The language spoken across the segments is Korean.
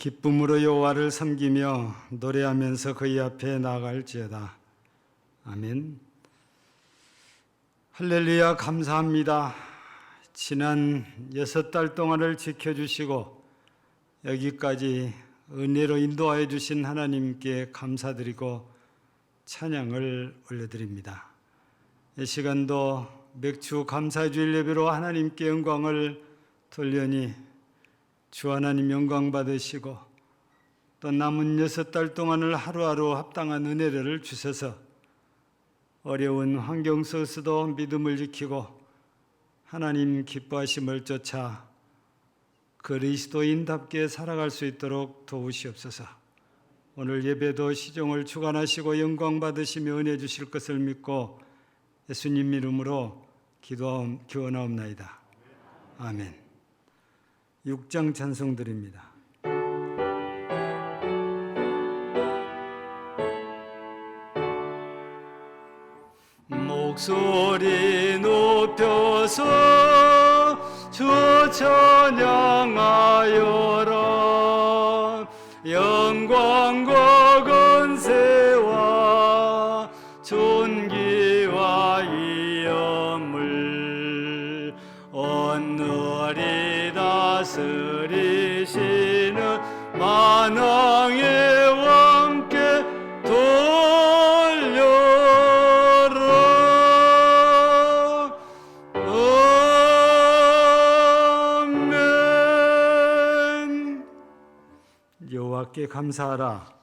기쁨으로 여호와를 섬기며 노래하면서 그의 앞에 나아갈지어다. 아멘. 할렐루야. 감사합니다. 지난 6달 동안을 지켜주시고 여기까지 은혜로 인도하여 주신 하나님께 감사드리고 찬양을 올려드립니다. 이 시간도 맥주 감사주일 예배로 하나님께 영광을 돌려니 주 하나님 영광 받으시고 또 남은 6달 동안을 하루하루 합당한 은혜를 주셔서 어려운 환경 속에서도 믿음을 지키고 하나님 기뻐하심을 쫓아 그리스도인답게 살아갈 수 있도록 도우시옵소서. 오늘 예배도 시종을 주관하시고 영광 받으시며 은혜 주실 것을 믿고 예수님 이름으로 기원하옵나이다. 아멘. 6장 찬송 드립니다. 목소리 높여서 주 찬양하여라. 영광과 권세와 존귀와 위엄을 온누리 다스리시는 만왕의 왕께 돌려라. 아멘. 여호와께 감사하라.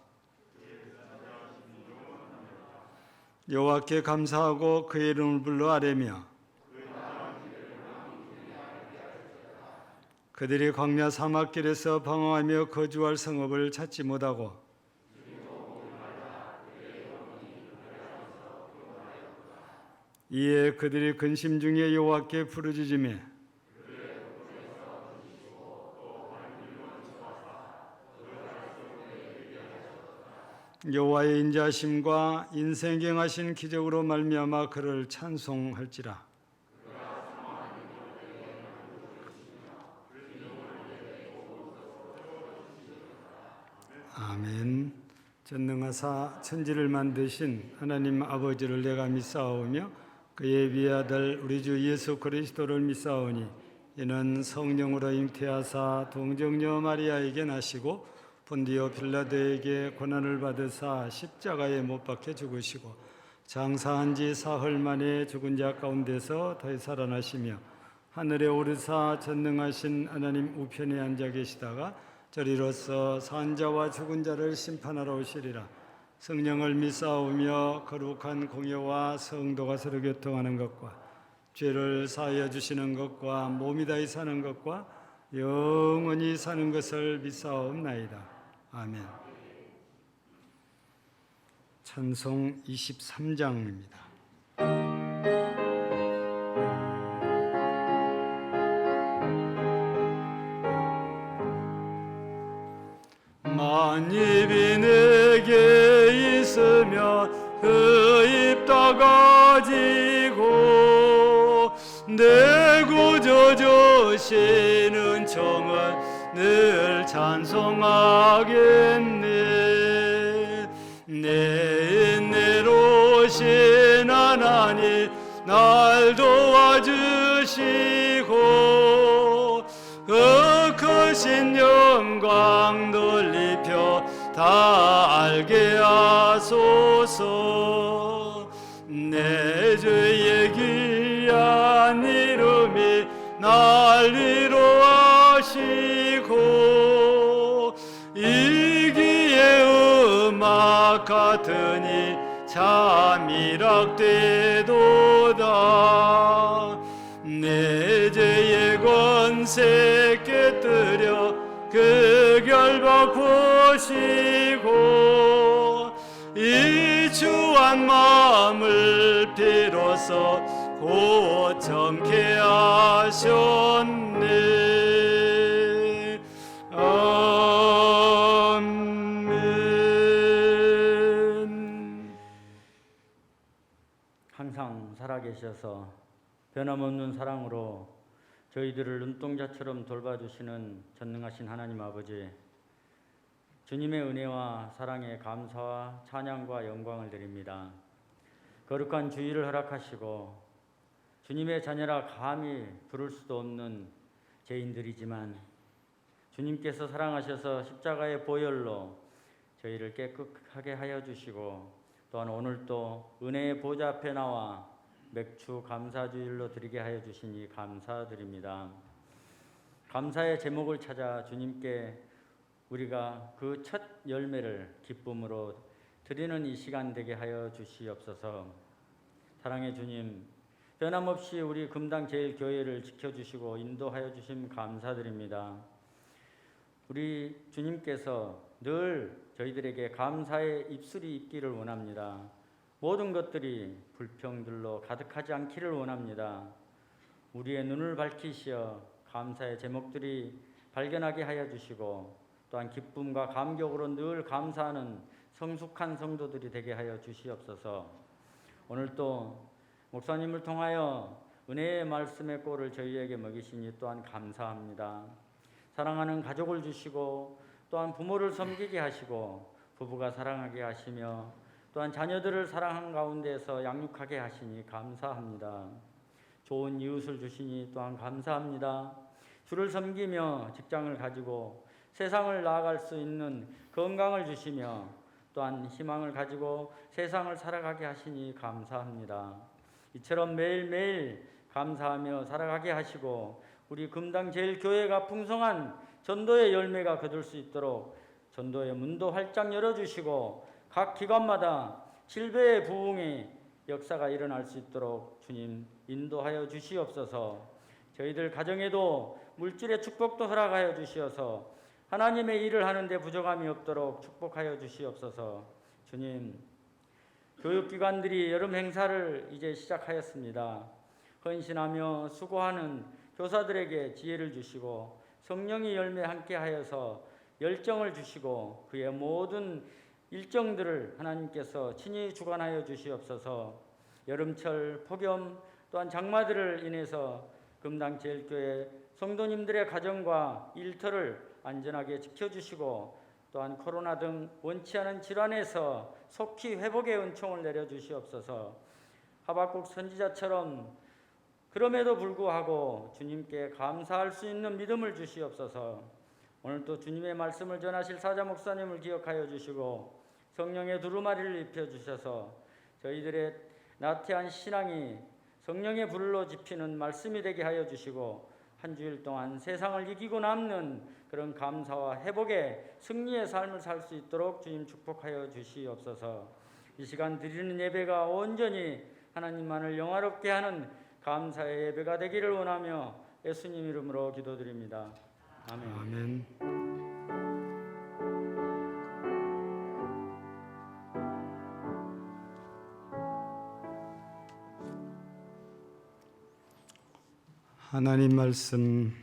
여호와께 감사하고 그의 이름을 불러 아뢰며 그들이 광야 사막길에서 방황하며 거주할 성읍을 찾지 못하고 이에 그들이 근심 중에 여호와께 부르짖으며 여호와의 인자하심과 인생경하신 기적으로 말미암아 그를 찬송할지라. 아멘. 전능하사 천지를 만드신 하나님 아버지를 내가 믿사오며 그의 위아들 우리 주 예수 그리스도를 믿사오니 이는 성령으로 잉태하사 동정녀 마리아에게 나시고 본디오 빌라도에게 고난을 받으사 십자가에 못 박혀 죽으시고 장사한 지 사흘 만에 죽은 자 가운데서 다시 살아나시며 하늘에 오르사 전능하신 하나님 우편에 앉아 계시다가 저리로서 산 자와 죽은 자를 심판하러 오시리라. 성령을 믿사오며 거룩한 공예와 성도가 서로 교통하는 것과 죄를 사하여 주시는 것과 몸이 다히 사는 것과 영원히 사는 것을 믿사옵나이다. 아멘. 찬송 23장입니다. 만입이 내게 있으며 그 입 다 가지고 내 구주 주시는 청은 늘 찬송하겠네. 내 인내로 오신 하나님 날 도와주시고 그 크신 영광 널리 펴 다 알게 하소서. 내 죄의 귀한 이름이 날 위로하시고 이기의 음악 같으니 참 이락되도다. 내 죄의 권세 깨뜨려 그 결박 보시고 이 주한 마음을 비로소 고청케 하셨네. 아멘. 항상 살아계셔서 변함없는 사랑으로 저희들을 눈동자처럼 돌봐주시는 전능하신 하나님 아버지, 주님의 은혜와 사랑에 감사와 찬양과 영광을 드립니다. 거룩한 주일을 허락하시고 주님의 자녀라 감히 부를 수도 없는 죄인들이지만 주님께서 사랑하셔서 십자가의 보혈로 저희를 깨끗하게 하여 주시고 또한 오늘도 은혜의 보좌 앞에 나와 맥주 감사주일로 드리게 하여 주시니 감사드립니다. 감사의 제목을 찾아 주님께 우리가 그 첫 열매를 기쁨으로 드리는 이 시간 되게 하여 주시옵소서. 사랑의 주님, 변함없이 우리 금당 제일교회를 지켜주시고 인도하여 주심 감사드립니다. 우리 주님께서 늘 저희들에게 감사의 입술이 있기를 원합니다. 모든 것들이 불평들로 가득하지 않기를 원합니다. 우리의 눈을 밝히시어 감사의 제목들이 발견하게 하여 주시고 또한 기쁨과 감격으로 늘 감사하는 성숙한 성도들이 되게 하여 주시옵소서. 오늘도 목사님을 통하여 은혜의 말씀의 꼴을 저희에게 먹이시니 또한 감사합니다. 사랑하는 가족을 주시고 또한 부모를 섬기게 하시고 부부가 사랑하게 하시며 또한 자녀들을 사랑한 가운데서 양육하게 하시니 감사합니다. 좋은 이웃을 주시니 또한 감사합니다. 주를 섬기며 직장을 가지고 세상을 나아갈 수 있는 건강을 주시며 또한 희망을 가지고 세상을 살아가게 하시니 감사합니다. 이처럼 매일매일 감사하며 살아가게 하시고 우리 금당 제일교회가 풍성한 전도의 열매가 거둘 수 있도록 전도의 문도 활짝 열어주시고 각 기관마다 질배의 부흥의 역사가 일어날 수 있도록 주님 인도하여 주시옵소서. 저희들 가정에도 물질의 축복도 허락하여 주시어서 하나님의 일을 하는데 부족함이 없도록 축복하여 주시옵소서. 주님, 교육기관들이 여름 행사를 이제 시작하였습니다. 헌신하며 수고하는 교사들에게 지혜를 주시고 성령의 열매 함께 하여서 열정을 주시고 그의 모든 일정들을 하나님께서 친히 주관하여 주시옵소서. 여름철 폭염 또한 장마들을 인해서 금당 제일교회 성도님들의 가정과 일터를 안전하게 지켜주시고 또한 코로나 등 원치 않은 질환에서 속히 회복의 은총을 내려주시옵소서. 하박국 선지자처럼 그럼에도 불구하고 주님께 감사할 수 있는 믿음을 주시옵소서. 오늘도 주님의 말씀을 전하실 사자 목사님을 기억하여 주시고 성령의 두루마리를 입혀주셔서 저희들의 나태한 신앙이 성령의 불로 지피는 말씀이 되게 하여 주시고 한 주일 동안 세상을 이기고 남는 그런 감사와 회복의 승리의 삶을 살 수 있도록 주님 축복하여 주시옵소서. 이 시간 드리는 예배가 온전히 하나님만을 영화롭게 하는 감사의 예배가 되기를 원하며 예수님 이름으로 기도드립니다. 아멘. 아멘. 하나님 말씀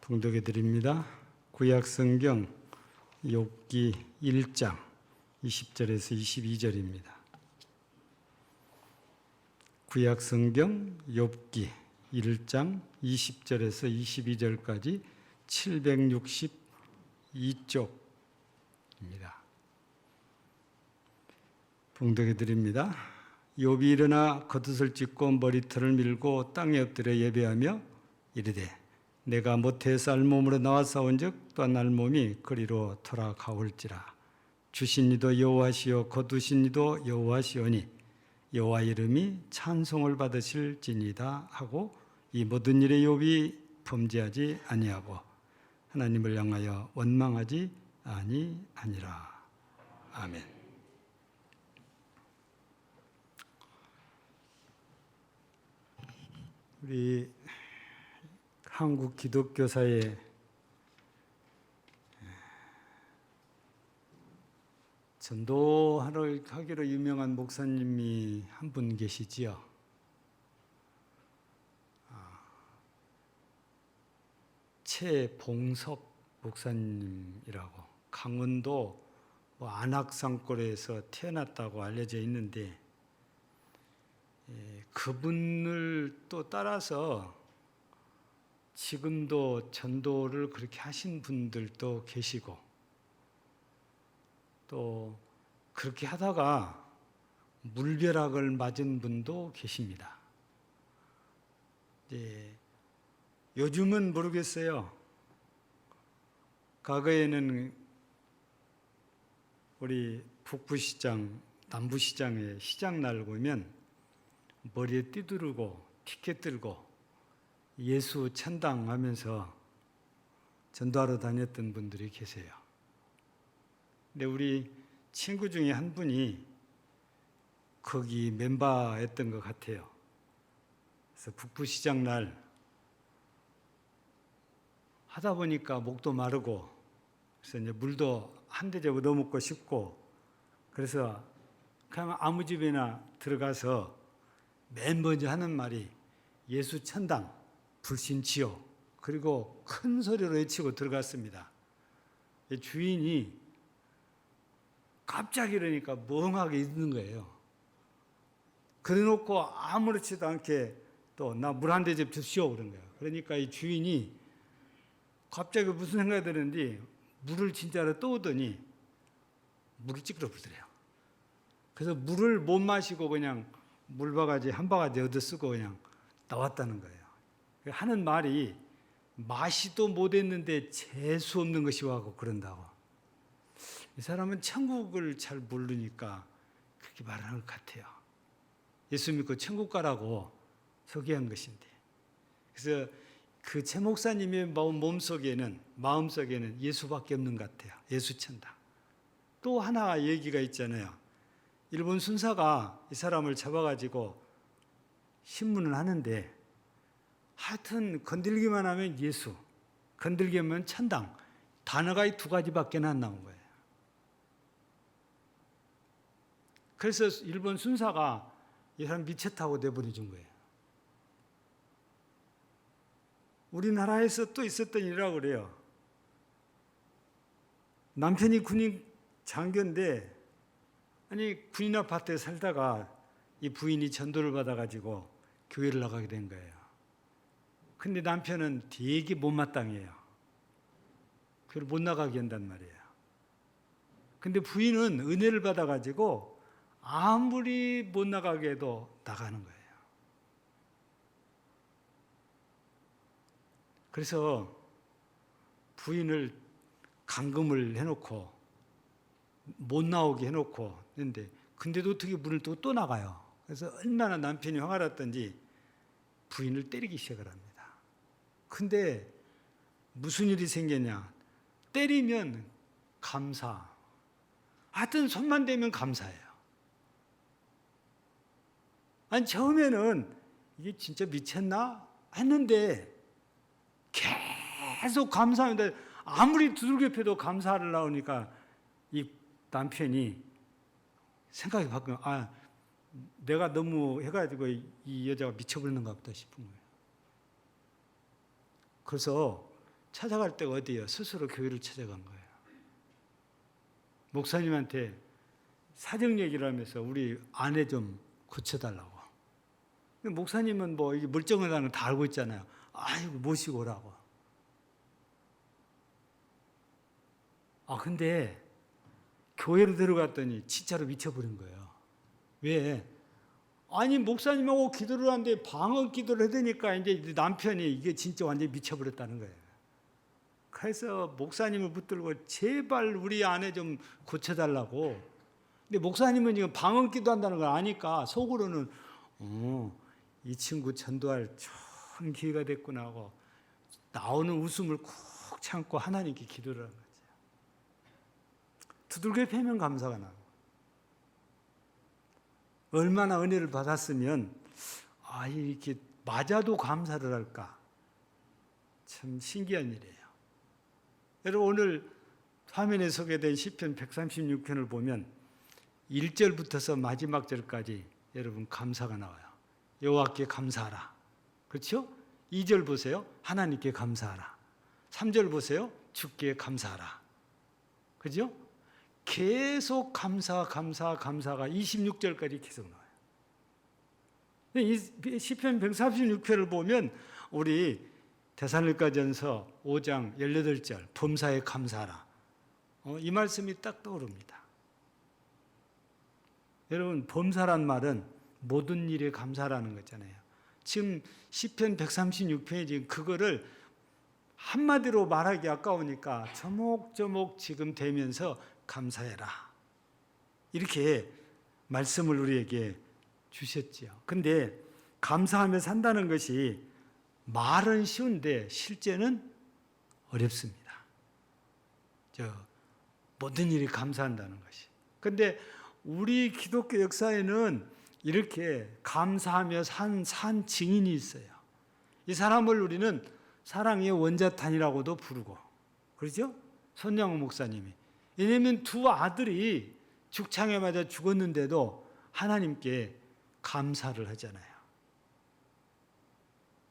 봉독해 드립니다. 구약 성경 욥기 1장 20절에서 22절입니다. 구약 성경 욥기 1장 20절에서 22절까지 762쪽입니다. 봉독해 드립니다. 욥이 일어나 겉옷을 찢고 머리털을 밀고 땅에 엎드려 예배하며 이르되 내가 모태에서 알몸으로 나와싸운즉 또한 알몸이 그리로 돌아가올지라. 주신 이도 여호와시요 거두신 이도 여호와시오니 여호와 이름이 찬송을 받으실지니이다 하고 이 모든 일에 욥이 범죄하지 아니하고 하나님을 향하여 원망하지 아니하니라. 아멘. 우리 한국 기독교사의 전도하기로 유명한 목사님이 한 분 계시지요. 최봉섭 목사님이라고 강원도 안악산골에서 태어났다고 알려져 있는데 그분을 또 따라서 지금도 전도를 그렇게 하신 분들도 계시고 또 그렇게 하다가 물벼락을 맞은 분도 계십니다. 요즘은 모르겠어요. 과거에는 우리 북부시장, 남부시장에 시장날 보면 머리에 띠두르고 티켓 들고 예수 천당 하면서 전도하러 다녔던 분들이 계세요. 근데 우리 친구 중에 한 분이 거기 멤버였던 것 같아요. 그래서 북부시장 날 하다 보니까 목도 마르고, 그래서 이제 물도 한 대접 얻어먹고 싶고, 그래서 그냥 아무 집에나 들어가서 맨 먼저 하는 말이 예수 천당 불신치요. 그리고 큰 소리로 외치고 들어갔습니다. 주인이 갑자기 이러니까 멍하게 있는 거예요. 그래놓고 아무렇지도 않게 또 나 물 한 대접 주시오 그런 거예요. 그러니까 이 주인이 갑자기 무슨 생각이 드는지 물을 진짜로 떠오더니 물을 찌그러 부더래요. 그래서 물을 못 마시고 그냥 물바가지 한 바가지 얻어 쓰고 그냥 나왔다는 거예요. 하는 말이 마시도 못했는데 재수 없는 것이 와고 그런다고. 이 사람은 천국을 잘 모르니까 그렇게 말하는 것 같아요. 예수 믿고 천국 가라고 소개한 것인데. 그래서 그 최 목사님의 마음속에는 예수밖에 없는 것 같아요. 예수 천당. 또 하나 얘기가 있잖아요. 일본 순사가 이 사람을 잡아가지고 신문을 하는데 하여튼 건들기만 하면 예수, 건들기만 하면 천당, 단어가 이 두 가지밖에 안 나온 거예요. 그래서 일본 순사가 이 사람 미쳤다고 내보내준 거예요. 우리나라에서 또 있었던 일이라고 그래요. 남편이 군인 장교인데, 아니 군인 아파트에 살다가 이 부인이 전도를 받아가지고 교회를 나가게 된 거예요. 근데 남편은 되게 못마땅해요. 교회를 못 나가게 한단 말이에요. 근데 부인은 은혜를 받아가지고 아무리 못 나가게 해도 나가는 거예요. 그래서 부인을 감금을 해놓고 못 나오게 해놓고 했는데, 근데도 어떻게 문을 또 나가요. 그래서 얼마나 남편이 화가 났던지 부인을 때리기 시작을 합니다. 근데 무슨 일이 생겼냐. 때리면 감사. 하여튼 손만 대면 감사해요. 아니 처음에는 이게 진짜 미쳤나 했는데 계속 감사하는데 아무리 두들겨 패도 감사를 나오니까 이 남편이 생각이 바뀌면 내가 너무 해가지고 이 여자가 미쳐버리는가 보다 싶은 거예요. 그래서 찾아갈 데가 어디예요? 스스로 교회를 찾아간 거예요. 목사님한테 사정 얘기를 하면서 우리 아내 좀 고쳐달라고. 목사님은 뭐 이게 멀쩡하다는 걸 다 알고 있잖아요. 아이고 모시고 오라고. 근데 교회로 들어갔더니 진짜로 미쳐버린 거예요. 왜? 아니 목사님하고 기도를 하는데 방언 기도를 해대니까 이제 남편이 이게 진짜 완전히 미쳐버렸다는 거예요. 그래서 목사님을 붙들고 제발 우리 아내 좀 고쳐달라고. 근데 목사님은 지금 방언 기도한다는 걸 아니까 속으로는 이 친구 전도할 좋은 기회가 됐구나 하고 나오는 웃음을 꾹 참고 하나님께 기도를 하는 거죠. 두들겨 패면 감사가 나고, 얼마나 은혜를 받았으면 이렇게 맞아도 감사를 할까. 참 신기한 일이에요. 여러분 오늘 화면에 소개된 시편 136편을 보면 1절부터서 마지막 절까지 여러분 감사가 나와요. 여호와께 감사하라. 그렇죠? 2절 보세요. 하나님께 감사하라. 3절 보세요. 주께 감사하라. 그죠? 계속 감사가 26절까지 계속 나와요. 이 시편 136편을 보면 우리 데살로니가전서 5장 18절 범사에 감사하라. 이 말씀이 딱 떠오릅니다. 여러분, 범사란 말은 모든 일에 감사라는 거잖아요. 지금 시편 136편에 지금 그거를 한마디로 말하기 아까우니까 조목조목 지금 되면서 감사해라, 이렇게 말씀을 우리에게 주셨지요. 근데 감사하며 산다는 것이 말은 쉬운데 실제는 어렵습니다. 모든 일이 감사한다는 것이. 근데 우리 기독교 역사에는 이렇게 감사하며 산 증인이 있어요. 이 사람을 우리는 사랑의 원자탄이라고도 부르고, 그렇죠? 손양호 목사님이. 왜냐하면 두 아들이 죽창에 맞아 죽었는데도 하나님께 감사를 하잖아요.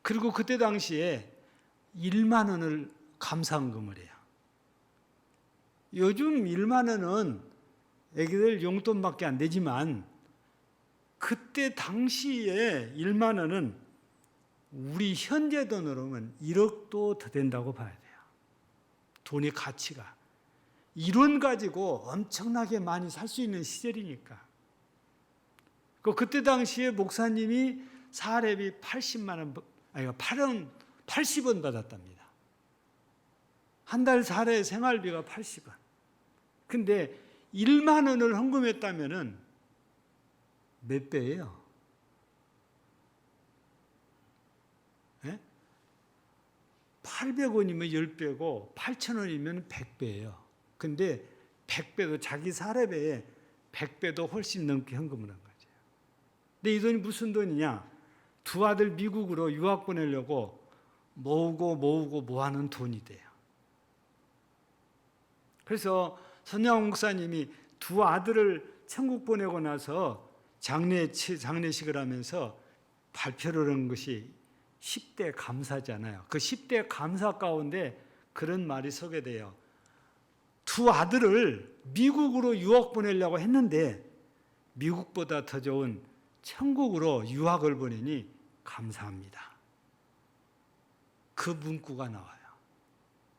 그리고 그때 당시에 1만 원을 감사헌금을 해요. 요즘 1만 원은 애기들 용돈밖에 안 되지만 그때 당시에 1만 원은 우리 현재 돈으로는 1억도 더 된다고 봐야 돼요. 돈의 가치가. 1원 가지고 엄청나게 많이 살 수 있는 시절이니까. 그때 당시에 목사님이 사례비 80만 원, 아니 80원 받았답니다. 한 달 사례 생활비가 80원. 근데 1만 원을 헌금했다면은 몇 배예요? 예? 800원이면 10배고 8,000원이면 100배예요. 근데 100배도 자기 사례비에 100배도 훨씬 넘게 헌금을 한 거죠. 근데 이 돈이 무슨 돈이냐? 두 아들 미국으로 유학 보내려고 모으고 모아는 돈이 돼요. 그래서 손양호 목사님이 두 아들을 천국 보내고 나서 장례식을 하면서 발표를 한 것이 10대 감사잖아요. 그 10대 감사 가운데 그런 말이 소개돼요. 두 아들을 미국으로 유학 보내려고 했는데 미국보다 더 좋은 천국으로 유학을 보내니 감사합니다. 그 문구가 나와요.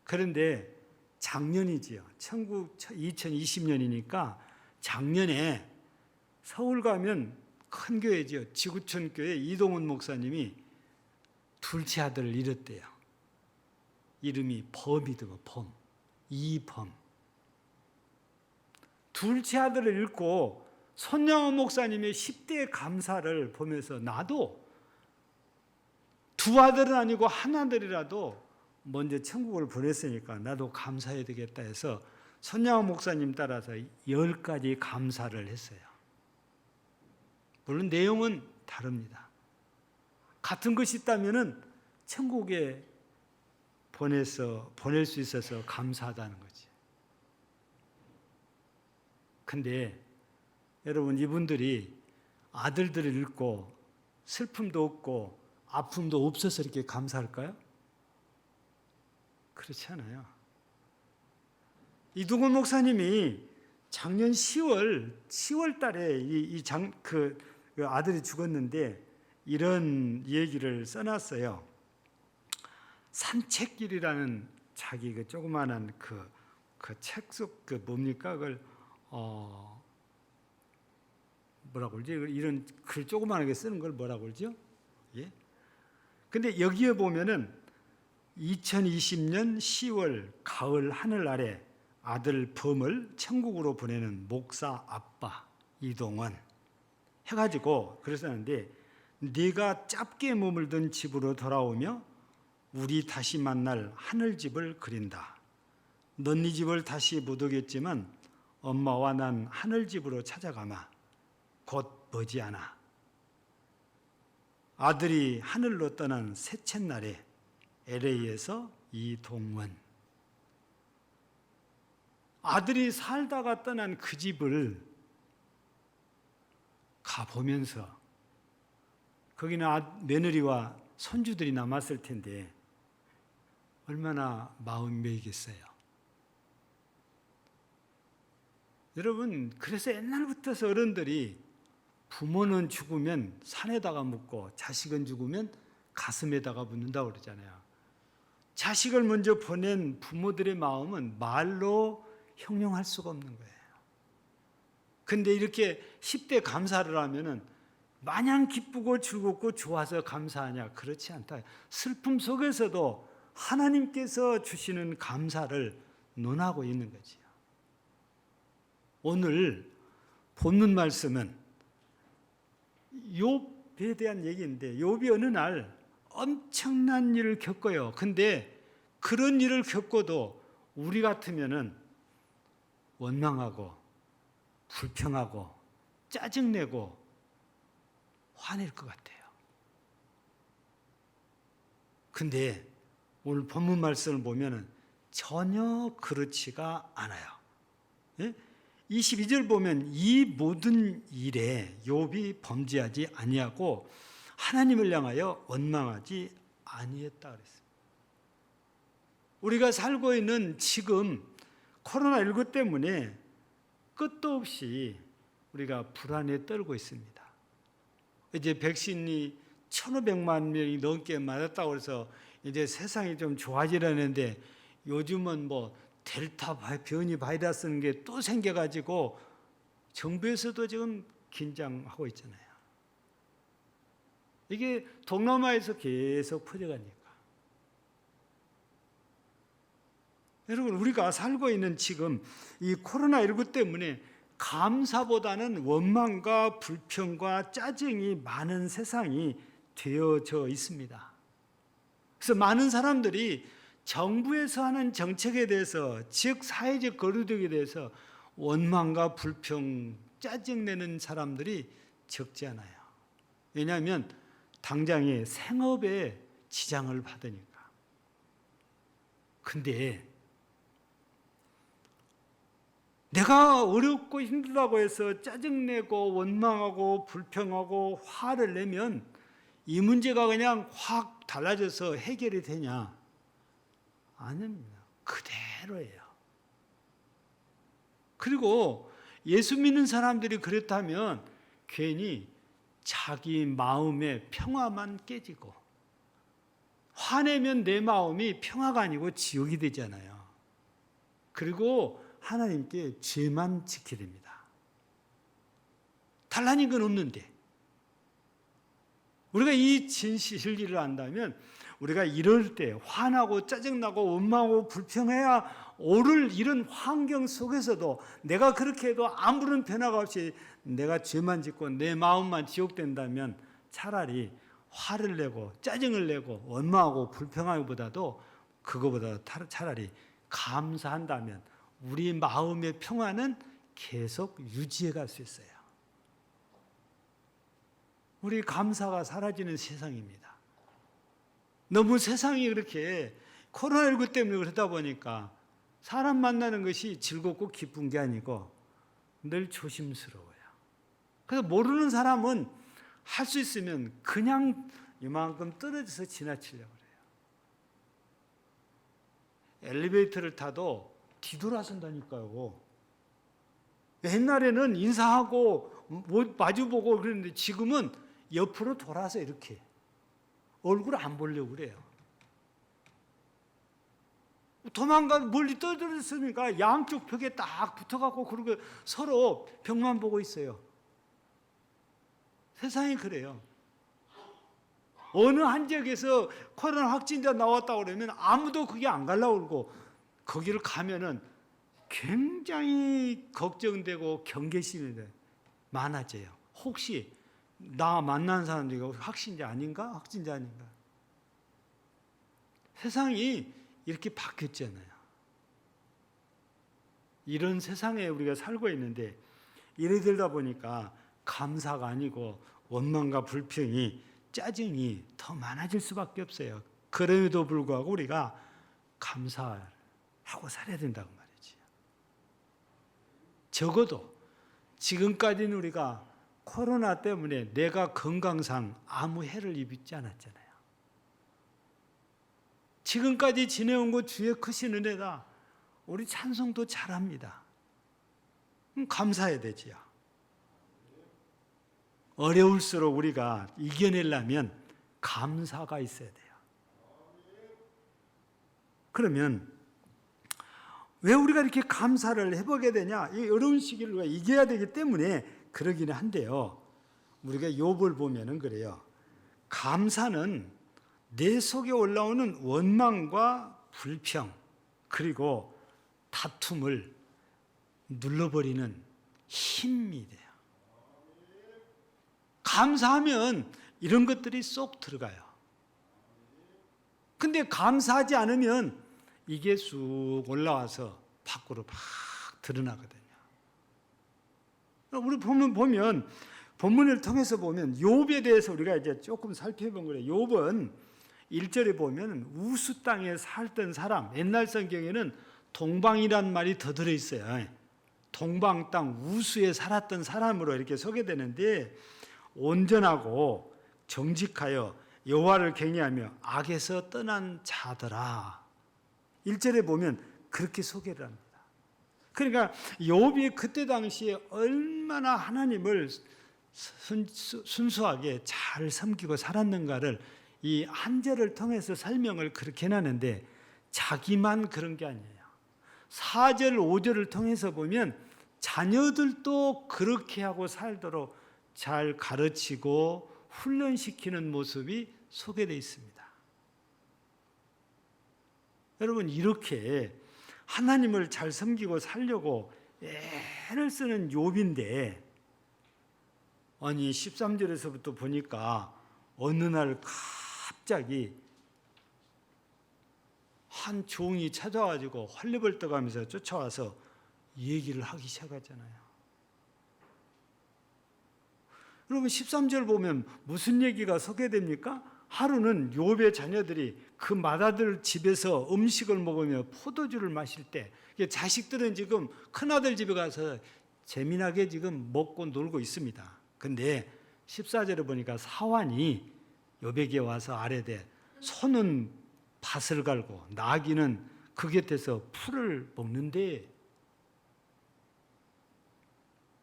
그런데 작년이지요. 2020년이니까 작년에 서울 가면 큰 교회지요. 지구촌 교회 이동훈 목사님이 둘째 아들을 잃었대요. 이름이 범이더고 범. 이범. 둘째 아들을 잃고 손양호 목사님의 10대 감사를 보면서 나도 두 아들은 아니고 한 아들이라도 먼저 천국을 보냈으니까 나도 감사해야 되겠다 해서 손양호 목사님 따라서 10가지 감사를 했어요. 물론 내용은 다릅니다. 같은 것이 있다면은 천국에 보낼 수 있어서 감사하다는 거지. 근데 여러분, 이분들이 아들들을 잃고 슬픔도 없고 아픔도 없어서 이렇게 감사할까요? 그렇지 않아요. 이동훈 목사님이 작년 10월 달에 그 아들이 죽었는데 이런 얘기를 써놨어요. 산책길이라는 자기 그 조그마한 그 책 속 그 뭡니까? 그걸 뭐라고 그러지? 이런 글 조그마하게 쓰는 걸 뭐라고 그러죠? 예? 근데 여기에 보면은 2020년 10월 가을 하늘 아래 아들 범을 천국으로 보내는 목사 아빠 이동원 해가지고 그랬었는데, 네가 짧게 머물던 집으로 돌아오며 우리 다시 만날 하늘집을 그린다. 넌 네 집을 다시 못 오겠지만 엄마와 난 하늘집으로 찾아가마. 곧 머지않아. 아들이 하늘로 떠난 셋째 날에 LA에서 이동원. 아들이 살다가 떠난 그 집을 가보면서 거기는 며느리와 손주들이 남았을 텐데 얼마나 마음이 메이겠어요. 여러분, 그래서 옛날부터 어른들이 부모는 죽으면 산에다가 묻고 자식은 죽으면 가슴에다가 묻는다고 그러잖아요. 자식을 먼저 보낸 부모들의 마음은 말로 형용할 수가 없는 거예요. 근데 이렇게 10대 감사를 하면은 마냥 기쁘고 즐겁고 좋아서 감사하냐? 그렇지 않다. 슬픔 속에서도 하나님께서 주시는 감사를 논하고 있는 거지요. 오늘 본문 말씀은 욥에 대한 얘기인데, 욥이 어느 날 엄청난 일을 겪어요. 근데 그런 일을 겪어도 우리 같으면은 원망하고 불평하고 짜증내고 화낼 것 같아요. 근데 오늘 본문 말씀을 보면은 전혀 그렇지가 않아요. 22절 보면 이 모든 일에 욥이 범죄하지 아니하고 하나님을 향하여 원망하지 아니했다 그랬어요. 우리가 살고 있는 지금 코로나19 때문에 끝도 없이 우리가 불안에 떨고 있습니다. 이제 백신이 1,500만 명이 넘게 맞았다고 해서 이제 세상이 좀 좋아지려는데 요즘은 뭐 델타 변이 바이러스는 게 또 생겨가지고 정부에서도 지금 긴장하고 있잖아요. 이게 동남아에서 계속 퍼져가니까. 여러분, 우리가 살고 있는 지금 이 코로나19 때문에 감사보다는 원망과 불평과 짜증이 많은 세상이 되어져 있습니다. 그래서 많은 사람들이 정부에서 하는 정책에 대해서, 즉 사회적 거리두기에 대해서 원망과 불평, 짜증내는 사람들이 적지 않아요. 왜냐하면 당장의 생업에 지장을 받으니까. 근데 내가 어렵고 힘들다고 해서 짜증내고 원망하고 불평하고 화를 내면 이 문제가 그냥 확 달라져서 해결이 되냐? 아닙니다. 그대로예요. 그리고 예수 믿는 사람들이 그렇다면 괜히 자기 마음의 평화만 깨지고, 화내면 내 마음이 평화가 아니고 지옥이 되잖아요. 그리고 하나님께 죄만 지키게 됩니다. 달라진 건 없는데, 우리가 이 진실을 안다면 우리가 이럴 때 화나고 짜증나고 원망하고 불평해야 옳을 이런 환경 속에서도 내가 그렇게 해도 아무런 변화가 없이 내가 죄만 짓고 내 마음만 지옥된다면 차라리 화를 내고 짜증을 내고 원망하고 불평하기보다도 그거보다 차라리 감사한다면 우리 마음의 평화는 계속 유지해 갈 수 있어요. 우리 감사가 사라지는 세상입니다. 너무 세상이 그렇게 코로나19 때문에 그러다 보니까 사람 만나는 것이 즐겁고 기쁜 게 아니고 늘 조심스러워요. 그래서 모르는 사람은 할 수 있으면 그냥 이만큼 떨어져서 지나치려고 그래요. 엘리베이터를 타도 뒤돌아선다니까요. 옛날에는 인사하고 마주보고 그랬는데 지금은 옆으로 돌아서 이렇게 얼굴 안 보려고 그래요. 도망가 멀리 떨어졌으니까 양쪽 벽에 딱 붙어갖고 그러고 서로 벽만 보고 있어요. 세상이 그래요. 어느 한 지역에서 코로나 확진자 나왔다고 그러면 아무도 그게 안 가려고 그러고 거기를 가면은 굉장히 걱정되고 경계심이 많아져요. 혹시 나 만난 사람들이 확진자 아닌가? 세상이 이렇게 바뀌었잖아요. 이런 세상에 우리가 살고 있는데 이래 되다 보니까 감사가 아니고 원망과 불평이, 짜증이 더 많아질 수밖에 없어요. 그럼에도 불구하고 우리가 감사하고 살아야 된다고 말이지. 적어도 지금까지는 우리가 코로나 때문에 내가 건강상 아무 해를 입지 않았잖아요. 지금까지 지내온 것 주의 크신 은혜다. 우리 찬송도 잘합니다. 감사해야 되지요. 어려울수록 우리가 이겨내려면 감사가 있어야 돼요. 그러면 왜 우리가 이렇게 감사를 해보게 되냐? 이 어려운 시기를 우리가 이겨야 되기 때문에 그러기는 한데요. 우리가 욥을 보면은 그래요. 감사는 내 속에 올라오는 원망과 불평 그리고 다툼을 눌러버리는 힘이 돼요. 감사하면 이런 것들이 쏙 들어가요. 근데 감사하지 않으면 이게 쑥 올라와서 밖으로 막 드러나거든요. 우리 보면 본문을 통해서 보면 욥에 대해서 우리가 이제 조금 살펴본 거예요. 욥은 1절에 보면 우수 땅에 살던 사람, 옛날 성경에는 동방이란 말이 더 들어 있어요. 동방 땅 우수에 살았던 사람으로 이렇게 소개되는데 온전하고 정직하여 여호와를 경외하며 악에서 떠난 자더라. 1절에 보면 그렇게 소개를 합니다. 그러니까 욥이 그때 당시에 얼마나 하나님을 순수하게 잘 섬기고 살았는가를 이 한 절을 통해서 설명을 그렇게 해놨는데 자기만 그런 게 아니에요. 4절, 5절을 통해서 보면 자녀들도 그렇게 하고 살도록 잘 가르치고 훈련시키는 모습이 소개되어 있습니다. 여러분, 이렇게 하나님을 잘 섬기고 살려고 애를 쓰는 욥인데, 아니 13절에서부터 보니까 어느 날 갑자기 한 종이 찾아와가지고 헐레벌떡하면서 쫓아와서 얘기를 하기 시작하잖아요. 여러분 13절 보면 무슨 얘기가 소개됩니까? 하루는 욥의 자녀들이 그 맏아들 집에서 음식을 먹으며 포도주를 마실 때 자식들은 지금 큰아들 집에 가서 재미나게 지금 먹고 놀고 있습니다. 근데 14절에 보니까 사환이 욥에게 와서 아뢰되 소는 밭을 갈고 나귀는 그 곁에서 풀을 먹는데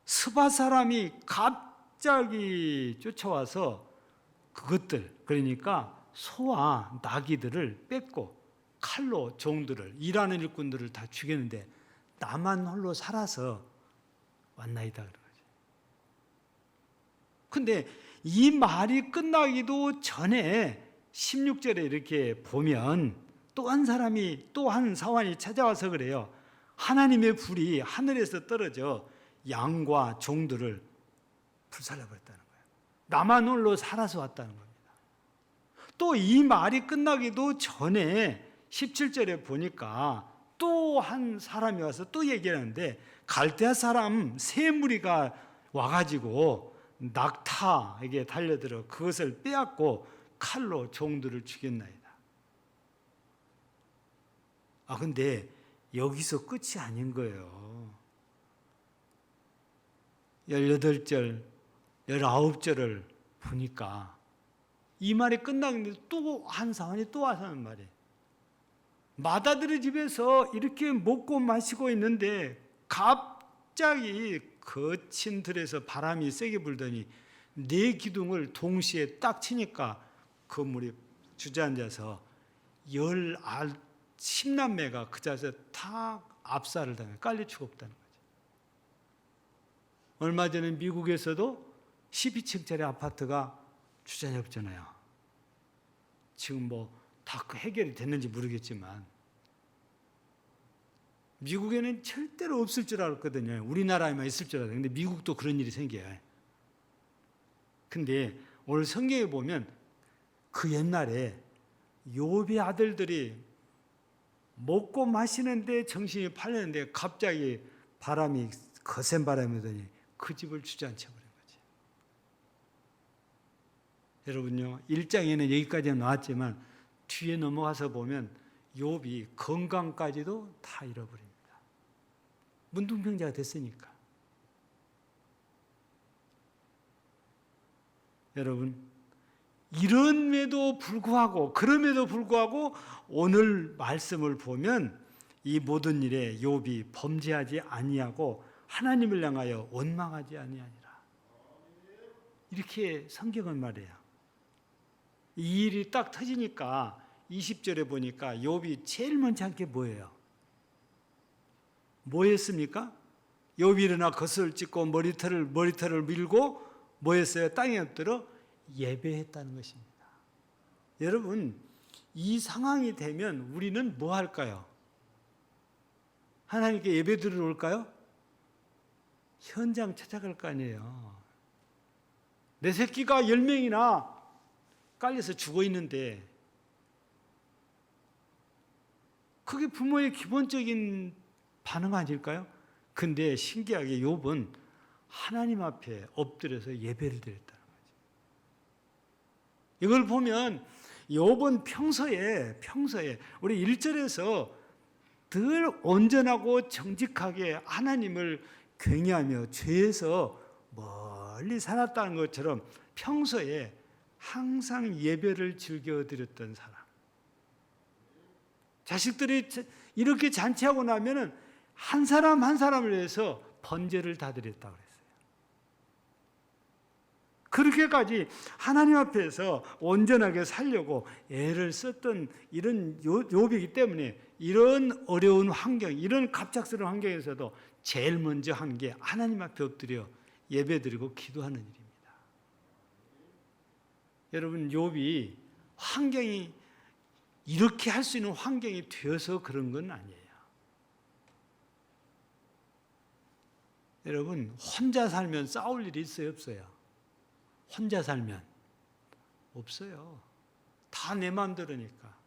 스바 사람이 갑자기 쫓아와서 그것들, 그러니까 소와 나귀들을 뺏고 칼로 종들을, 일하는 일꾼들을 다 죽였는데 나만 홀로 살아서 왔나이다 그런 거죠. 근데 이 말이 끝나기도 전에 16절에 이렇게 보면 또 한 사람이, 또 한 사환이 찾아와서 그래요. 하나님의 불이 하늘에서 떨어져 양과 종들을 불살라버렸다는 거예요. 나만 홀로 살아서 왔다는 겁니다. 또 이 말이 끝나기도 전에 17절에 보니까 또 한 사람이 와서 또 얘기를 하는데 갈대아 사람 세 무리가 와가지고 낙타에게 달려들어 그것을 빼앗고 칼로 종들을 죽였나이다. 근데 여기서 끝이 아닌 거예요. 18절, 19절을 보니까 이 말이 끝나는데 또 한 사환이 또 와서 하는 말이에요. 맏아들의 집에서 이렇게 먹고 마시고 있는데 갑자기 거친 들에서 바람이 세게 불더니 네 기둥을 동시에 딱 치니까 건물이 주저앉아서 10남매가 그 자리에서 탁 압살을 당해 깔려 죽었다는 거죠. 얼마 전에 미국에서도 12층짜리 아파트가 주저앉았잖아요. 지금 다 해결이 됐는지 모르겠지만 미국에는 절대로 없을 줄 알았거든요. 우리나라에만 있을 줄 알았는데 미국도 그런 일이 생겨요. 근데 오늘 성경에 보면 그 옛날에 욥의 아들들이 먹고 마시는데 정신이 팔렸는데 갑자기 바람이 거센 바람이 오더니 그 집을 주저앉혀 버린 거지. 여러분요, 1장에는 여기까지 나왔지만 뒤에 넘어가서 보면 욥이 건강까지도 다 잃어버립니다. 문둥병자가 됐으니까. 여러분, 이럼에도 불구하고, 그럼에도 불구하고 오늘 말씀을 보면 이 모든 일에 욥이 범죄하지 아니하고 하나님을 향하여 원망하지 아니하니라. 이렇게 성경은 말해요. 이 일이 딱 터지니까 20절에 보니까 욥이 제일 먼저 한 게 뭐예요? 뭐 했습니까? 욥이 일어나 겉을 찢고 머리털을 밀고 뭐 했어요? 땅에 엎드려 예배했다는 것입니다. 여러분, 이 상황이 되면 우리는 뭐 할까요? 하나님께 예배 드리러 올까요? 현장 찾아갈 거 아니에요. 내 새끼가 10명이나 깔려서 죽어 있는데 그게 부모의 기본적인 반응 아닐까요? 근데 신기하게 욥은 하나님 앞에 엎드려서 예배를 드렸다는 거죠. 이걸 보면 욥은 평소에 우리 1절에서 늘 온전하고 정직하게 하나님을 경외하며 죄에서 멀리 살았다는 것처럼 평소에 항상 예배를 즐겨 드렸던 사람. 자식들이 이렇게 잔치하고 나면은 한 사람 한 사람을 위해서 번제를 다 드렸다고 그랬어요. 그렇게까지 하나님 앞에서 온전하게 살려고 애를 썼던 이런 욥이기 때문에 이런 어려운 환경, 이런 갑작스러운 환경에서도 제일 먼저 한 게 하나님 앞에 엎드려 예배드리고 기도하는 일입니다. 여러분, 욥이 환경이 이렇게 할 수 있는 환경이 되어서 그런 건 아니에요. 여러분, 혼자 살면 싸울 일이 있어요, 없어요? 혼자 살면 없어요. 다 내 마음대로니까.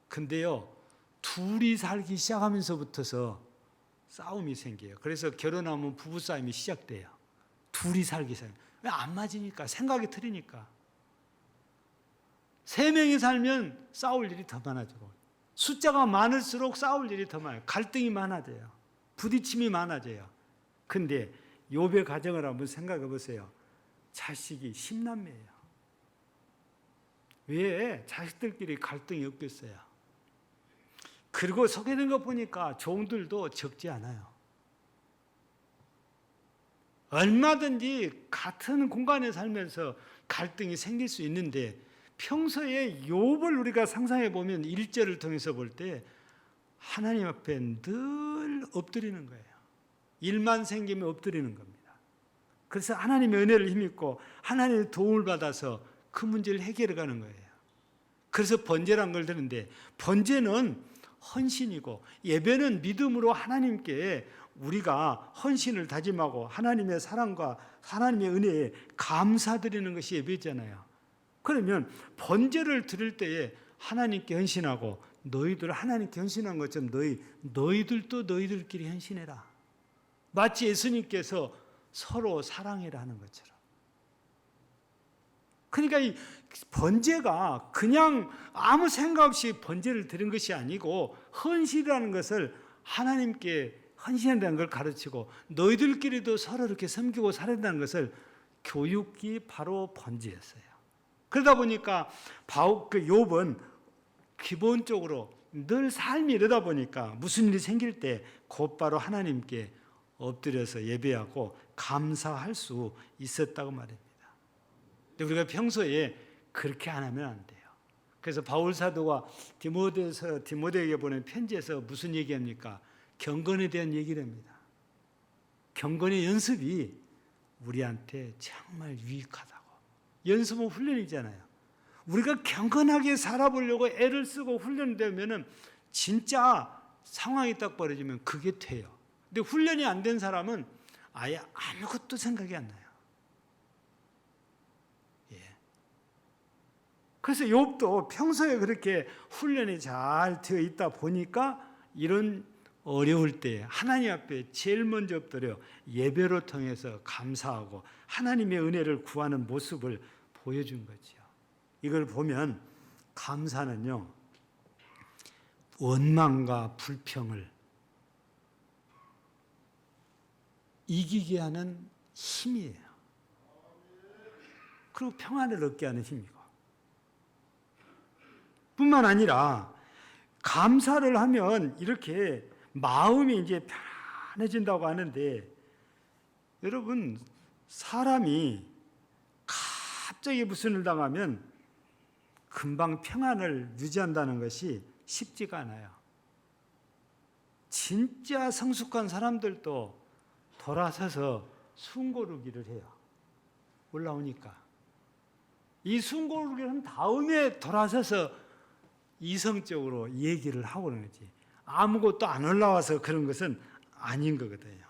근데요, 둘이 살기 시작하면서부터서 싸움이 생겨요. 그래서 결혼하면 부부싸움이 시작돼요. 둘이 살기 시작. 왜 안 맞으니까, 생각이 틀리니까. 3명이 살면 싸울 일이 더 많아지고, 숫자가 많을수록 싸울 일이 더 많아요. 갈등이 많아져요. 부딪힘이 많아져요. 근데 욥의 가정을 한번 생각해 보세요. 자식이 10남매예요. 왜 자식들끼리 갈등이 없겠어요? 그리고 소개된 거 보니까 종들도 적지 않아요. 얼마든지 같은 공간에 살면서 갈등이 생길 수 있는데 평소에 욥을 우리가 상상해 보면 1절을 통해서 볼 때 하나님 앞에 늘 엎드리는 거예요. 일만 생기면 엎드리는 겁니다. 그래서 하나님의 은혜를 힘입고 하나님의 도움을 받아서 그 문제를 해결해 가는 거예요. 그래서 번제란 걸 드는데 번제는 헌신이고 예배는 믿음으로 하나님께 우리가 헌신을 다짐하고 하나님의 사랑과 하나님의 은혜에 감사드리는 것이 예배잖아요. 그러면 번제를 드릴 때에 하나님께 헌신하고 너희들 하나님께 헌신한 것처럼 너희들도 너희들끼리 헌신해라. 마치 예수님께서 서로 사랑해라 하는 것처럼. 그러니까 이 번제가 그냥 아무 생각 없이 번제를 드린 것이 아니고 헌신이라는 것을 하나님께 헌신한다는 걸 가르치고 너희들끼리도 서로 이렇게 섬기고 살아야 된다는 것을 교육이 바로 번제였어요. 그러다 보니까 욥은 기본적으로 늘 삶이 이러다 보니까 무슨 일이 생길 때 곧바로 하나님께 엎드려서 예배하고 감사할 수 있었다고 말입니다. 근데 우리가 평소에 그렇게 안 하면 안 돼요. 그래서 바울 사도가 디모데에게 보낸 편지에서 무슨 얘기합니까? 경건에 대한 얘기를 합니다. 경건의 연습이 우리한테 정말 유익하다고. 연습은 훈련이잖아요. 우리가 경건하게 살아보려고 애를 쓰고 훈련되면은 진짜 상황이 딱 벌어지면 그게 돼요. 근데 훈련이 안 된 사람은 아예 아무것도 생각이 안 나요. 예. 그래서 욥도 평소에 그렇게 훈련이 잘 되어 있다 보니까 이런 어려울 때 하나님 앞에 제일 먼저 엎드려 예배로 통해서 감사하고 하나님의 은혜를 구하는 모습을 보여준 거죠. 이걸 보면 감사는요, 원망과 불평을 이기게 하는 힘이에요. 그리고 평안을 얻게 하는 힘이고. 뿐만 아니라 감사를 하면 이렇게 마음이 이제 편해진다고 하는데 여러분, 사람이 갑자기 무슨 일 당하면 금방 평안을 유지한다는 것이 쉽지가 않아요. 진짜 성숙한 사람들도 돌아서서 숨고르기를 해요. 올라오니까. 이 숨고르기를 한 다음에 돌아서서 이성적으로 얘기를 하고 그러는 거지. 아무것도 안 올라와서 그런 것은 아닌 거거든요.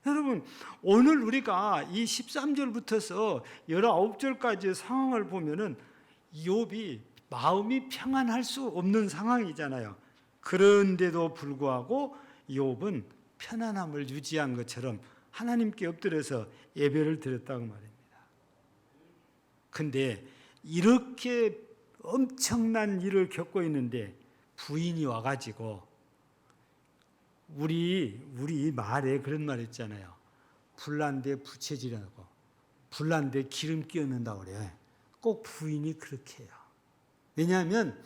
여러분, 오늘 우리가 이 13절부터서 19절까지의 상황을 보면은 욥이 마음이 평안할 수 없는 상황이잖아요. 그런데도 불구하고 욥은 편안함을 유지한 것처럼 하나님께 엎드려서 예배를 드렸다고 말입니다. 근데 이렇게 엄청난 일을 겪고 있는데 부인이 와가지고 우리 말에 그런 말 있잖아요. 불난 데 부채질하고 불난 데 기름 끼얹는다고 그래. 꼭 부인이 그렇게 해요. 왜냐하면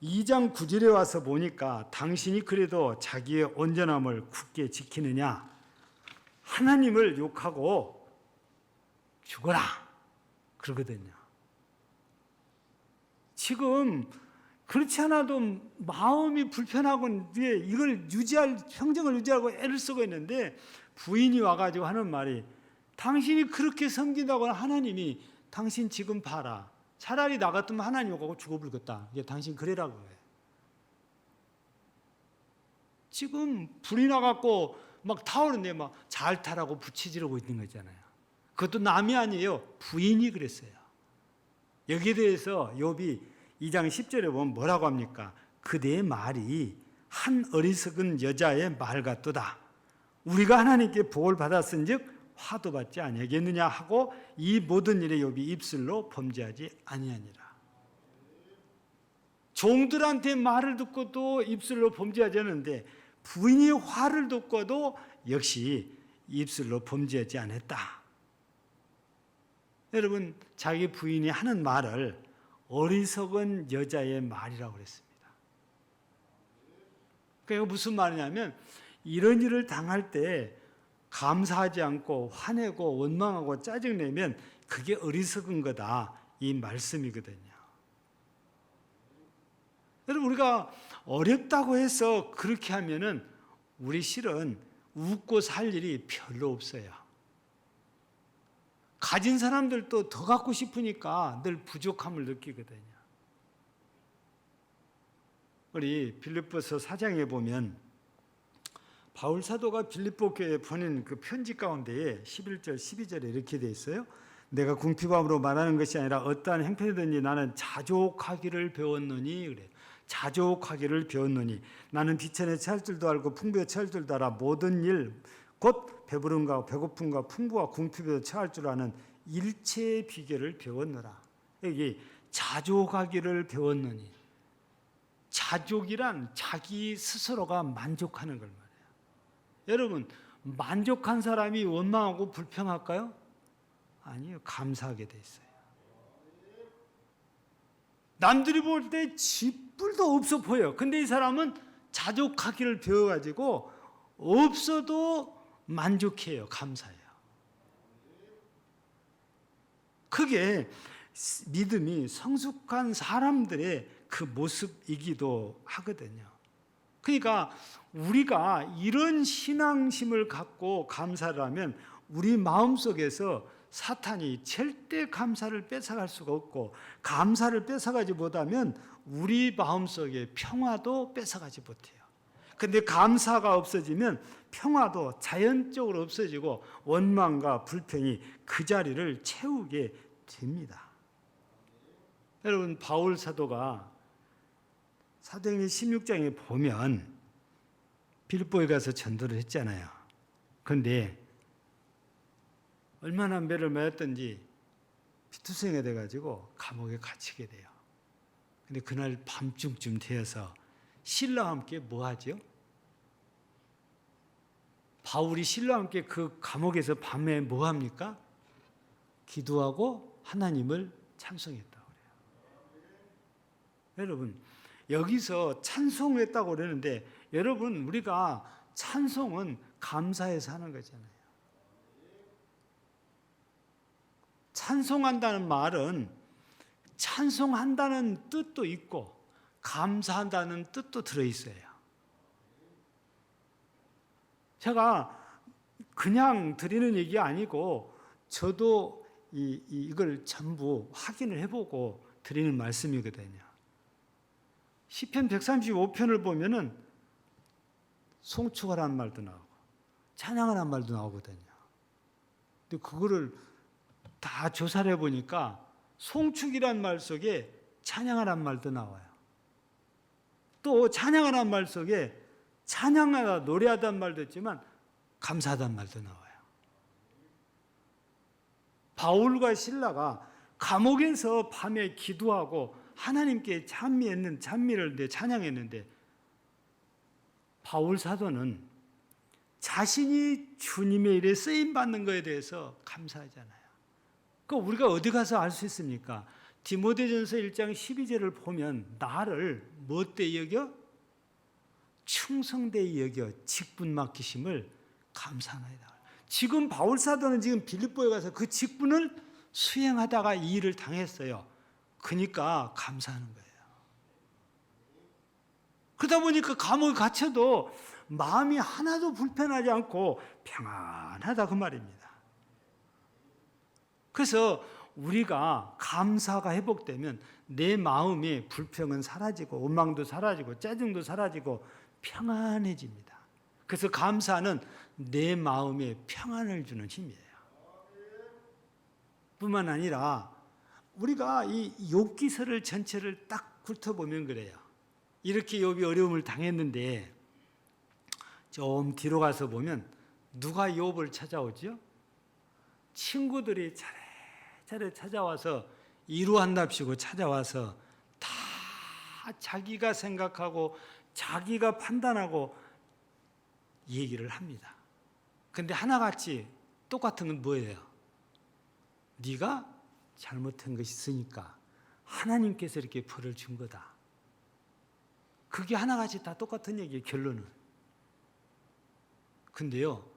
2장 9절에 와서 보니까 당신이 그래도 자기의 온전함을 굳게 지키느냐, 하나님을 욕하고 죽어라 그러거든요. 지금 그렇지 않아도 마음이 불편하고 이걸 평정을 유지하고 애를 쓰고 있는데 부인이 와가지고 하는 말이, 당신이 그렇게 섬긴다고 하나님이 당신 지금 봐라. 차라리 나 같으면 하나님 오고 죽어버리겠다. 이게 당신 그래라고 해. 지금 불이 나갖고 막 타오르는데 막 잘 타라고 부치지르고 있는 거잖아요. 그것도 남이 아니에요. 부인이 그랬어요. 여기에 대해서 욥이 2장 10절에 보면 뭐라고 합니까? 그대의 말이 한 어리석은 여자의 말 같도다. 우리가 하나님께 복을 받았은즉 화도 받지 아니하겠느냐 하고 이 모든 일에 욥이 입술로 범죄하지 아니하니라. 종들한테 말을 듣고도 입술로 범죄하지 않는데 부인이 화를 듣고도 역시 입술로 범죄하지 않았다. 여러분, 자기 부인이 하는 말을 어리석은 여자의 말이라고 그랬습니다. 그게 무슨 말이냐면 이런 일을 당할 때 감사하지 않고 화내고 원망하고 짜증내면 그게 어리석은 거다, 이 말씀이거든요. 여러분, 우리가 어렵다고 해서 그렇게 하면은 우리 실은 웃고 살 일이 별로 없어요. 가진 사람들도 더 갖고 싶으니까 늘 부족함을 느끼거든요. 우리 빌립보서 4장에 보면 바울 사도가 빌립보 교회에 보낸 그 편지 가운데에 11절, 12절에 이렇게 돼 있어요. 내가 궁핍함으로 말하는 것이 아니라 어떠한 행편이든지 나는 자족하기를 배웠노니 그래요. 자족하기를 배웠노니 나는 비천에 처할 줄도 알고 풍부에 처할 줄도 알아 모든 일 곧 배부름과 배고픔과 풍부와 궁핍에 처할 줄 아는 일체의 비결을 배웠노라. 여기 자족하기를 배웠노니, 자족이란 자기 스스로가 만족하는 걸 말해요. 여러분, 만족한 사람이 원망하고 불평할까요? 아니요, 감사하게 돼 있어요. 남들이 볼 때 쥐뿔도 없어 보여. 근데 이 사람은 자족하기를 배워가지고 없어도 만족해요. 감사해요. 그게 믿음이 성숙한 사람들의 그 모습이기도 하거든요. 그러니까 우리가 이런 신앙심을 갖고 감사를 하면 우리 마음속에서 사탄이 절대 감사를 뺏어갈 수가 없고, 감사를 뺏어가지 못하면 우리 마음속에 평화도 뺏어가지 못해요. 근데 감사가 없어지면 평화도 자연적으로 없어지고 원망과 불평이 그 자리를 채우게 됩니다. 여러분, 바울 사도가 사도행전 16장에 보면 빌립보에 가서 전도를 했잖아요. 그런데 얼마나 매를 맞았던지 피투성이가 돼가지고 감옥에 갇히게 돼요. 근데 그날 밤중쯤 되어서 신라와 함께 뭐 하죠? 바울이 신라와 함께 그 감옥에서 밤에 뭐 합니까? 기도하고 하나님을 찬송했다고 그래요. 여러분, 여기서 찬송을 했다고 그러는데 여러분, 우리가 찬송은 감사해서 하는 거잖아요. 찬송한다는 말은 찬송한다는 뜻도 있고 감사한다는 뜻도 들어있어요. 제가 그냥 드리는 얘기 아니고 저도 이걸 전부 확인을 해보고 드리는 말씀이거든요. 시편 135편을 보면은 송축하라는 말도 나오고 찬양하라는 말도 나오거든요. 근데 그거를 다 조사를 해보니까 송축이란 말 속에 찬양하라는 말도 나와요. 또 찬양하라는 말 속에 찬양하다, 노래하다는 말도 있지만 감사하다는 말도 나와요. 바울과 실라가 감옥에서 밤에 기도하고 하나님께 찬미를 찬양했는데 바울 사도는 자신이 주님의 일에 쓰임 받는 것에 대해서 감사하잖아요. 그러니까 우리가 어디 가서 알 수 있습니까? 디모데전서 1장 12절을 보면 나를 무엇되 여겨? 충성되이 여겨 직분 맡기심을 감사하나이다. 지금 바울 사도는 지금 빌립보에 가서 그 직분을 수행하다가 이 일을 당했어요. 그러니까 감사하는 거예요. 그러다 보니까 감옥에 갇혀도 마음이 하나도 불편하지 않고 평안하다 그 말입니다. 그래서 우리가 감사가 회복되면 내 마음의 불평은 사라지고 원망도 사라지고 짜증도 사라지고 평안해집니다. 그래서 감사는 내 마음에 평안을 주는 힘이에요. 뿐만 아니라 우리가 이 욥기서를 전체를 딱 훑어보면 그래요. 이렇게 욥이 어려움을 당했는데 좀 뒤로 가서 보면 누가 욥을 찾아오죠? 친구들이 차례차례 찾아와서 이루한답시고 찾아와서 다 자기가 생각하고 자기가 판단하고 얘기를 합니다. 근데 하나같이 똑같은 건 뭐예요? 네가 잘못한 것이 있으니까 하나님께서 이렇게 벌을 준 거다. 그게 하나같이 다 똑같은 얘기예요, 결론은. 근데요,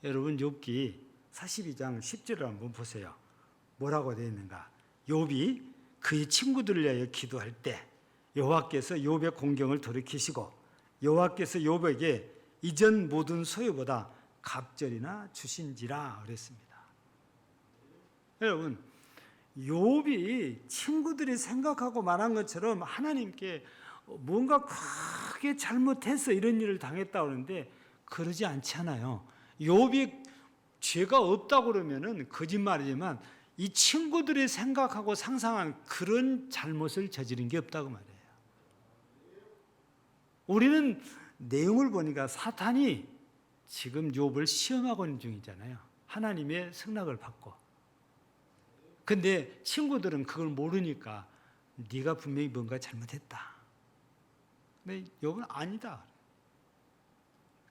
여러분 욥기 42장 10절을 한번 보세요. 뭐라고 되어 있는가? 욥이 그의 친구들을 위하여 기도할 때 여호와께서 욥의 공경을 돌이키시고 여호와께서 욥에게 이전 모든 소유보다 갑절이나 주신지라 그랬습니다. 여러분, 욥이 친구들이 생각하고 말한 것처럼 하나님께 뭔가 크게 잘못해서 이런 일을 당했다고 하는데 그러지 않잖아요. 욥이 죄가 없다고 그러면은 거짓말이지만 이 친구들이 생각하고 상상한 그런 잘못을 저지른 게 없다고 말해요. 우리는 내용을 보니까 사탄이 지금 욥을 시험하고 있는 중이잖아요. 하나님의 승낙을 받고. 근데 친구들은 그걸 모르니까 네가 분명히 뭔가 잘못했다. 근데 욥은 아니다.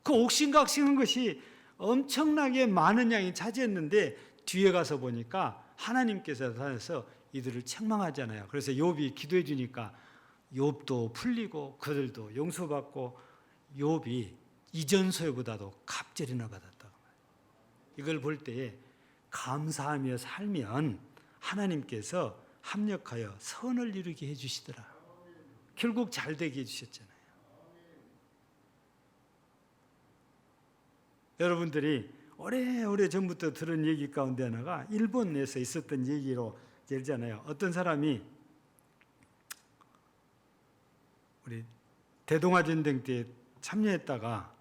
그 옥신각신한 것이 엄청나게 많은 양이 차지했는데 뒤에 가서 보니까 하나님께서 나타나서 이들을 책망하잖아요. 그래서 욥이 기도해 주니까 욥도 풀리고 그들도 용서받고 욥이 이전 소유보다도 갑절이나 받았다고 말해요. 이걸 볼 때에 감사하며 살면 하나님께서 합력하여 선을 이루게 해주시더라. 결국 잘 되게 해주셨잖아요. 여러분들이 오래오래 전부터 들은 얘기 가운데 하나가 일본에서 있었던 얘기로 들잖아요. 어떤 사람이 우리 대동아전쟁 때 참여했다가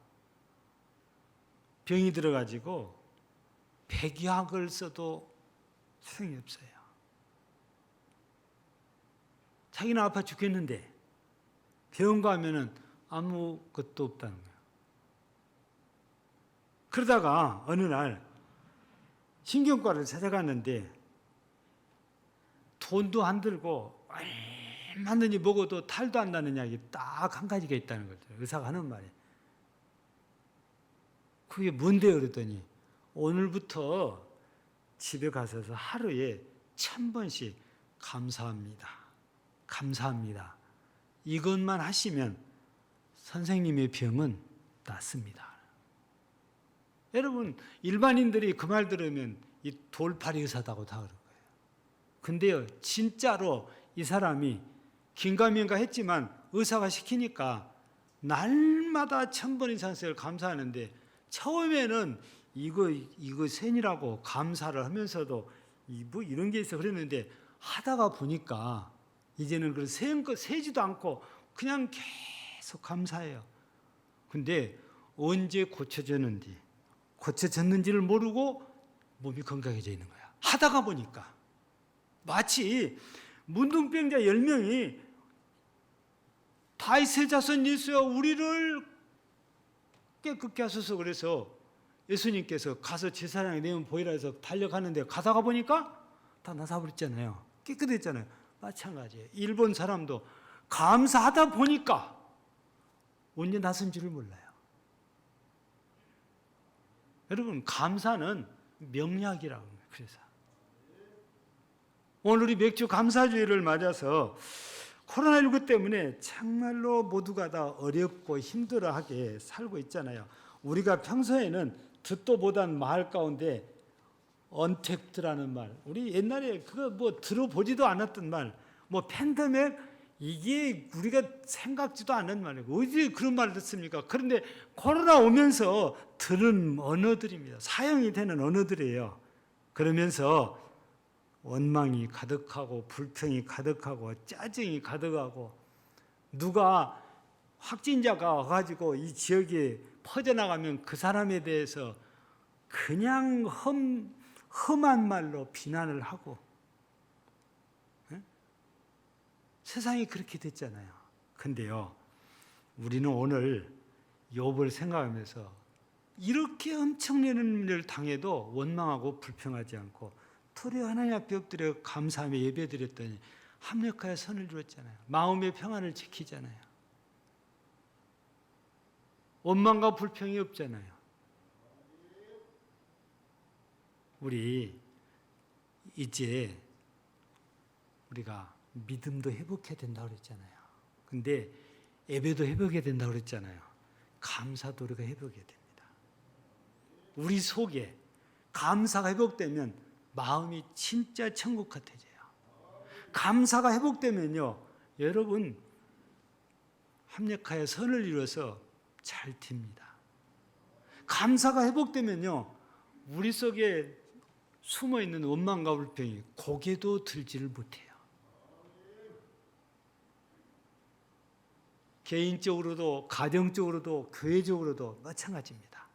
병이 들어가지고 백약을 써도 소용이 없어요. 자기는 아파 죽겠는데 병원 가면은 아무것도 없다는 거예요. 그러다가 어느 날 신경과를 찾아갔는데 돈도 안 들고 얼마든지 먹어도 탈도 안 나는 약이 딱 한 가지가 있다는 거죠. 의사가 하는 말이. 그게 뭔데요? 그랬더니 오늘부터 집에 가셔서 하루에 1000번씩 감사합니다. 감사합니다. 이것만 하시면 선생님의 병은 낫습니다. 여러분, 일반인들이 그 말 들으면 이 돌팔이 의사다고 다 그럴 거예요. 근데요, 진짜로 이 사람이 긴가민가 했지만 의사가 시키니까 날마다 1000번 이상씩을 감사하는데 처음에는 이거 샌이라고 감사를 하면서도 뭐 이런 게 있어 그랬는데 하다가 보니까 이제는 그 세지도 않고 그냥 계속 감사해요. 근데 언제 고쳐졌는지를 모르고 몸이 건강해져 있는 거야. 하다가 보니까 마치 문둥병자 10명이 다윗의 자손 예수여 우리를 깨끗게 하소서 그래서 예수님께서 가서 제사장의 내면 보이라 해서 달려가는데 가다가 보니까 다 나사버렸잖아요. 깨끗했잖아요. 마찬가지예요. 일본 사람도 감사하다 보니까 언제 나선 줄을 몰라요. 여러분 감사는 명약이라고 합니다. 그래서 오늘 우리 맥주 감사주의를 맞아서 코로나19 때문에 정말로 모두가 다 어렵고 힘들어하게 살고 있잖아요. 우리가 평소에는 듣도 보단 말 가운데 언택트라는 말, 우리 옛날에 그거 뭐 들어보지도 않았던 말, 뭐 팬데믹 이게 우리가 생각지도 않은 말이고 어디 그런 말을 듣습니까? 그런데 코로나 오면서 들은 언어들입니다. 사용이 되는 언어들이에요. 그러면서 원망이 가득하고 불평이 가득하고 짜증이 가득하고 누가 확진자가 와가지고 이 지역에 퍼져나가면 그 사람에 대해서 그냥 험한 말로 비난을 하고 세상이 그렇게 됐잖아요. 근데요, 우리는 오늘 욥을 생각하면서 이렇게 엄청난 일을 당해도 원망하고 불평하지 않고 도리어 하나님 앞에 엎드려 감사하며 예배드렸더니 합력하여 선을 이루었잖아요. 마음의 평안을 지키잖아요. 원망과 불평이 없잖아요. 우리 이제 우리가 믿음도 회복해야 된다고 그랬잖아요. 근데 예배도 회복해야 된다고 그랬잖아요. 감사도 우리가 회복해야 됩니다. 우리 속에 감사가 회복되면 마음이 진짜 천국 같아져요. 감사가 회복되면요, 여러분 합력하여 선을 이루어서 잘 튑니다. 감사가 회복되면요, 우리 속에 숨어있는 원망과 불평이 고개도 들지를 못해요. 개인적으로도 가정적으로도 교회적으로도 마찬가지입니다.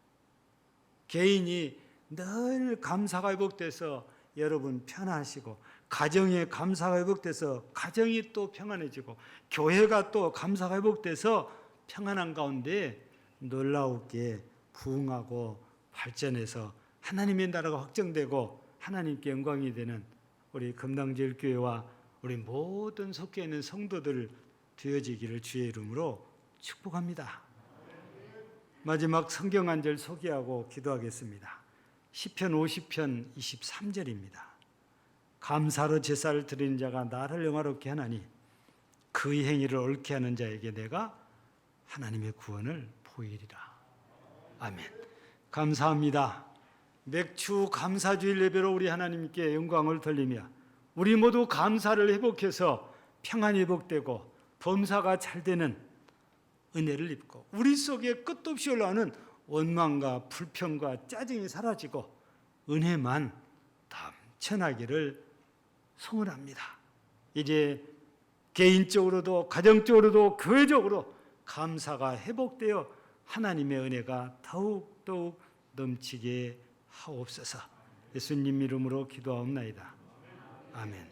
개인이 늘 감사가 회복돼서 여러분 편안하시고 가정에 감사가 회복돼서 가정이 또 평안해지고 교회가 또 감사가 회복돼서 평안한 가운데 놀라우게 부흥하고 발전해서 하나님의 나라가 확정되고 하나님께 영광이 되는 우리 금당제일교회와 우리 모든 속해 있는 성도들 되어지기를 주의 이름으로 축복합니다. 마지막 성경 한 절 소개하고 기도하겠습니다. 시편 50편 23절입니다. 감사로 제사를 드리는 자가 나를 영화롭게 하나니 그의 행위를 옳게 하는 자에게 내가 하나님의 구원을 보이리라. 아멘. 감사합니다. 맥주 감사주일 예배로 우리 하나님께 영광을 돌리며 우리 모두 감사를 회복해서 평안이 회복되고 범사가 잘 되는 은혜를 입고 우리 속에 끝도 없이 올라오는 원망과 불평과 짜증이 사라지고 은혜만 넘쳐나기를 소원합니다. 이제 개인적으로도 가정적으로도 교회적으로 감사가 회복되어 하나님의 은혜가 더욱 넘치게 하옵소서. 예수님 이름으로 기도하옵나이다. 아멘.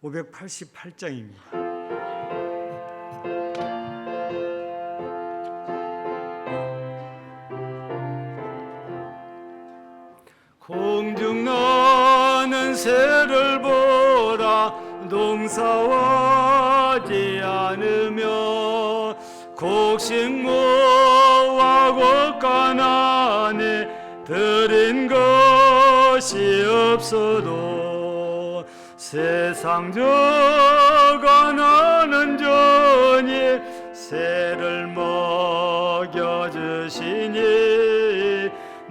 588장입니다. 공중 나는 새를 보라 농사하지 않으며 곡식모와 곡간 안에 들인 것이 없어도 세상 저가 나는 전이 새를 먹여주시니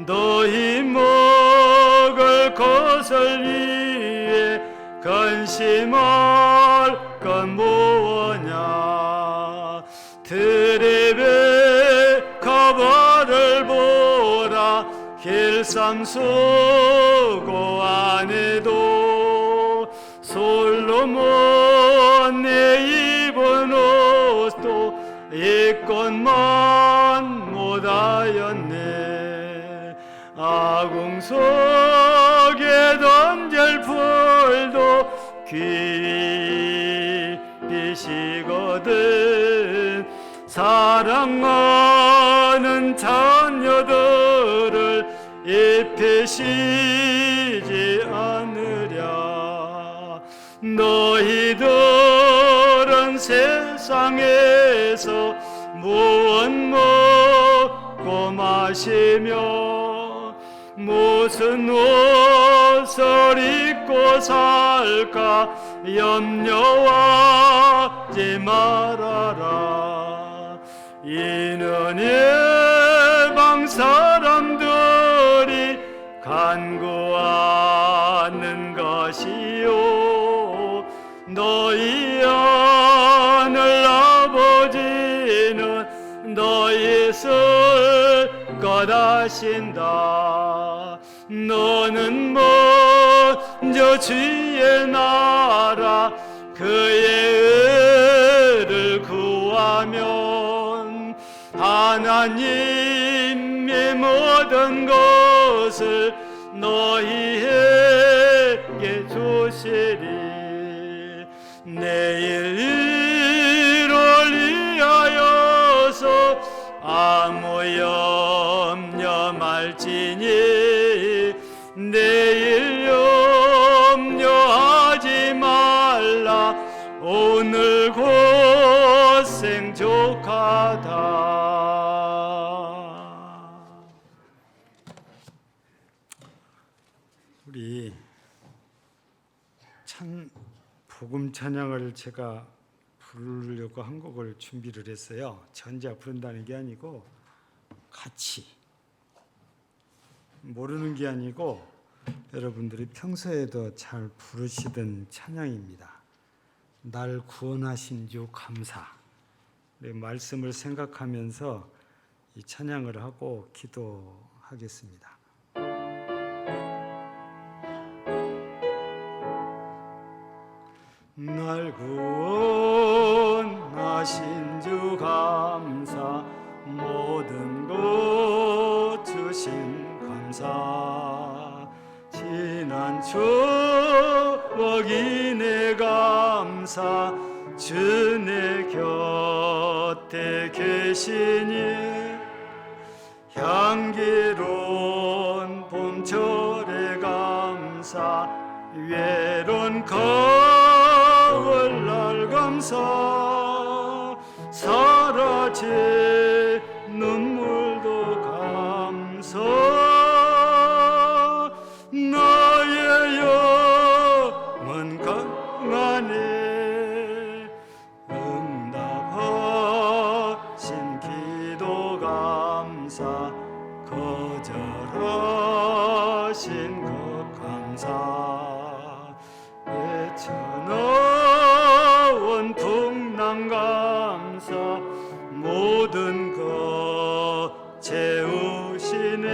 너희 먹을 것을 위해 근심할 건 무엇냐 들의 가발을 길쌈 수고 안 해도 솔로몬 내 입은 옷도 입건만 못하였네. 아궁 속에 던질 풀도 귀비시거든. 사랑하는 자녀들을 입히시지 않으랴. 너희들은 세상에서 무엇 먹고 마시며 무슨 옷을 입고 살까 염려하지 말아라. 이는 이방 사람들이 간구하는 것이요 너희 하늘 아버지는 너희 쓸 것 아신다. 너는 먼저 주의 나라 그의 의를 구하면 하나님의 모든 것을 너희에게 주시리. 내일 일을 위하여서 아무 염려 말지니 내일 염려하지 말라. 오늘 고생 족하다. 우리 복음 찬양을 제가 부르려고 한 곡을 준비를 했어요. 저 혼자 부른다는 게 아니고 같이, 모르는 게 아니고 여러분들이 평소에도 잘 부르시던 찬양입니다. 날 구원하신 주 감사. 말씀을 생각하면서 이 찬양을 하고 기도하겠습니다. 날 구원하신 주 감사. 모든 것 주신 감사. 지난 추억이 내 감사. 주 내 곁에 계시니 향기로운 봄철의 감사. 외로운 가을날 감사. 사라진 눈물도 감사. 나의 영은 강하네. 응답하신 기도 감사. 거절하신 것 감사. 외쳐놓은 풍랑 감사. 모든 것 채우시네.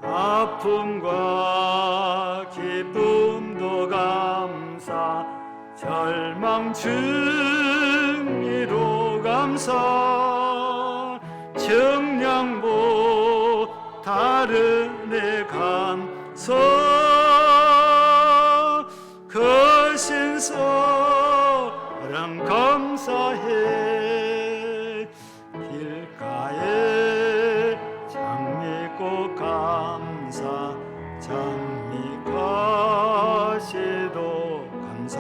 아픔과 기쁨도 감사. 절망 중이로 감사. 정량보 다른 내 감사. 거신 사랑 감사해. 길가에 장미꽃 감사. 장미가시도 감사.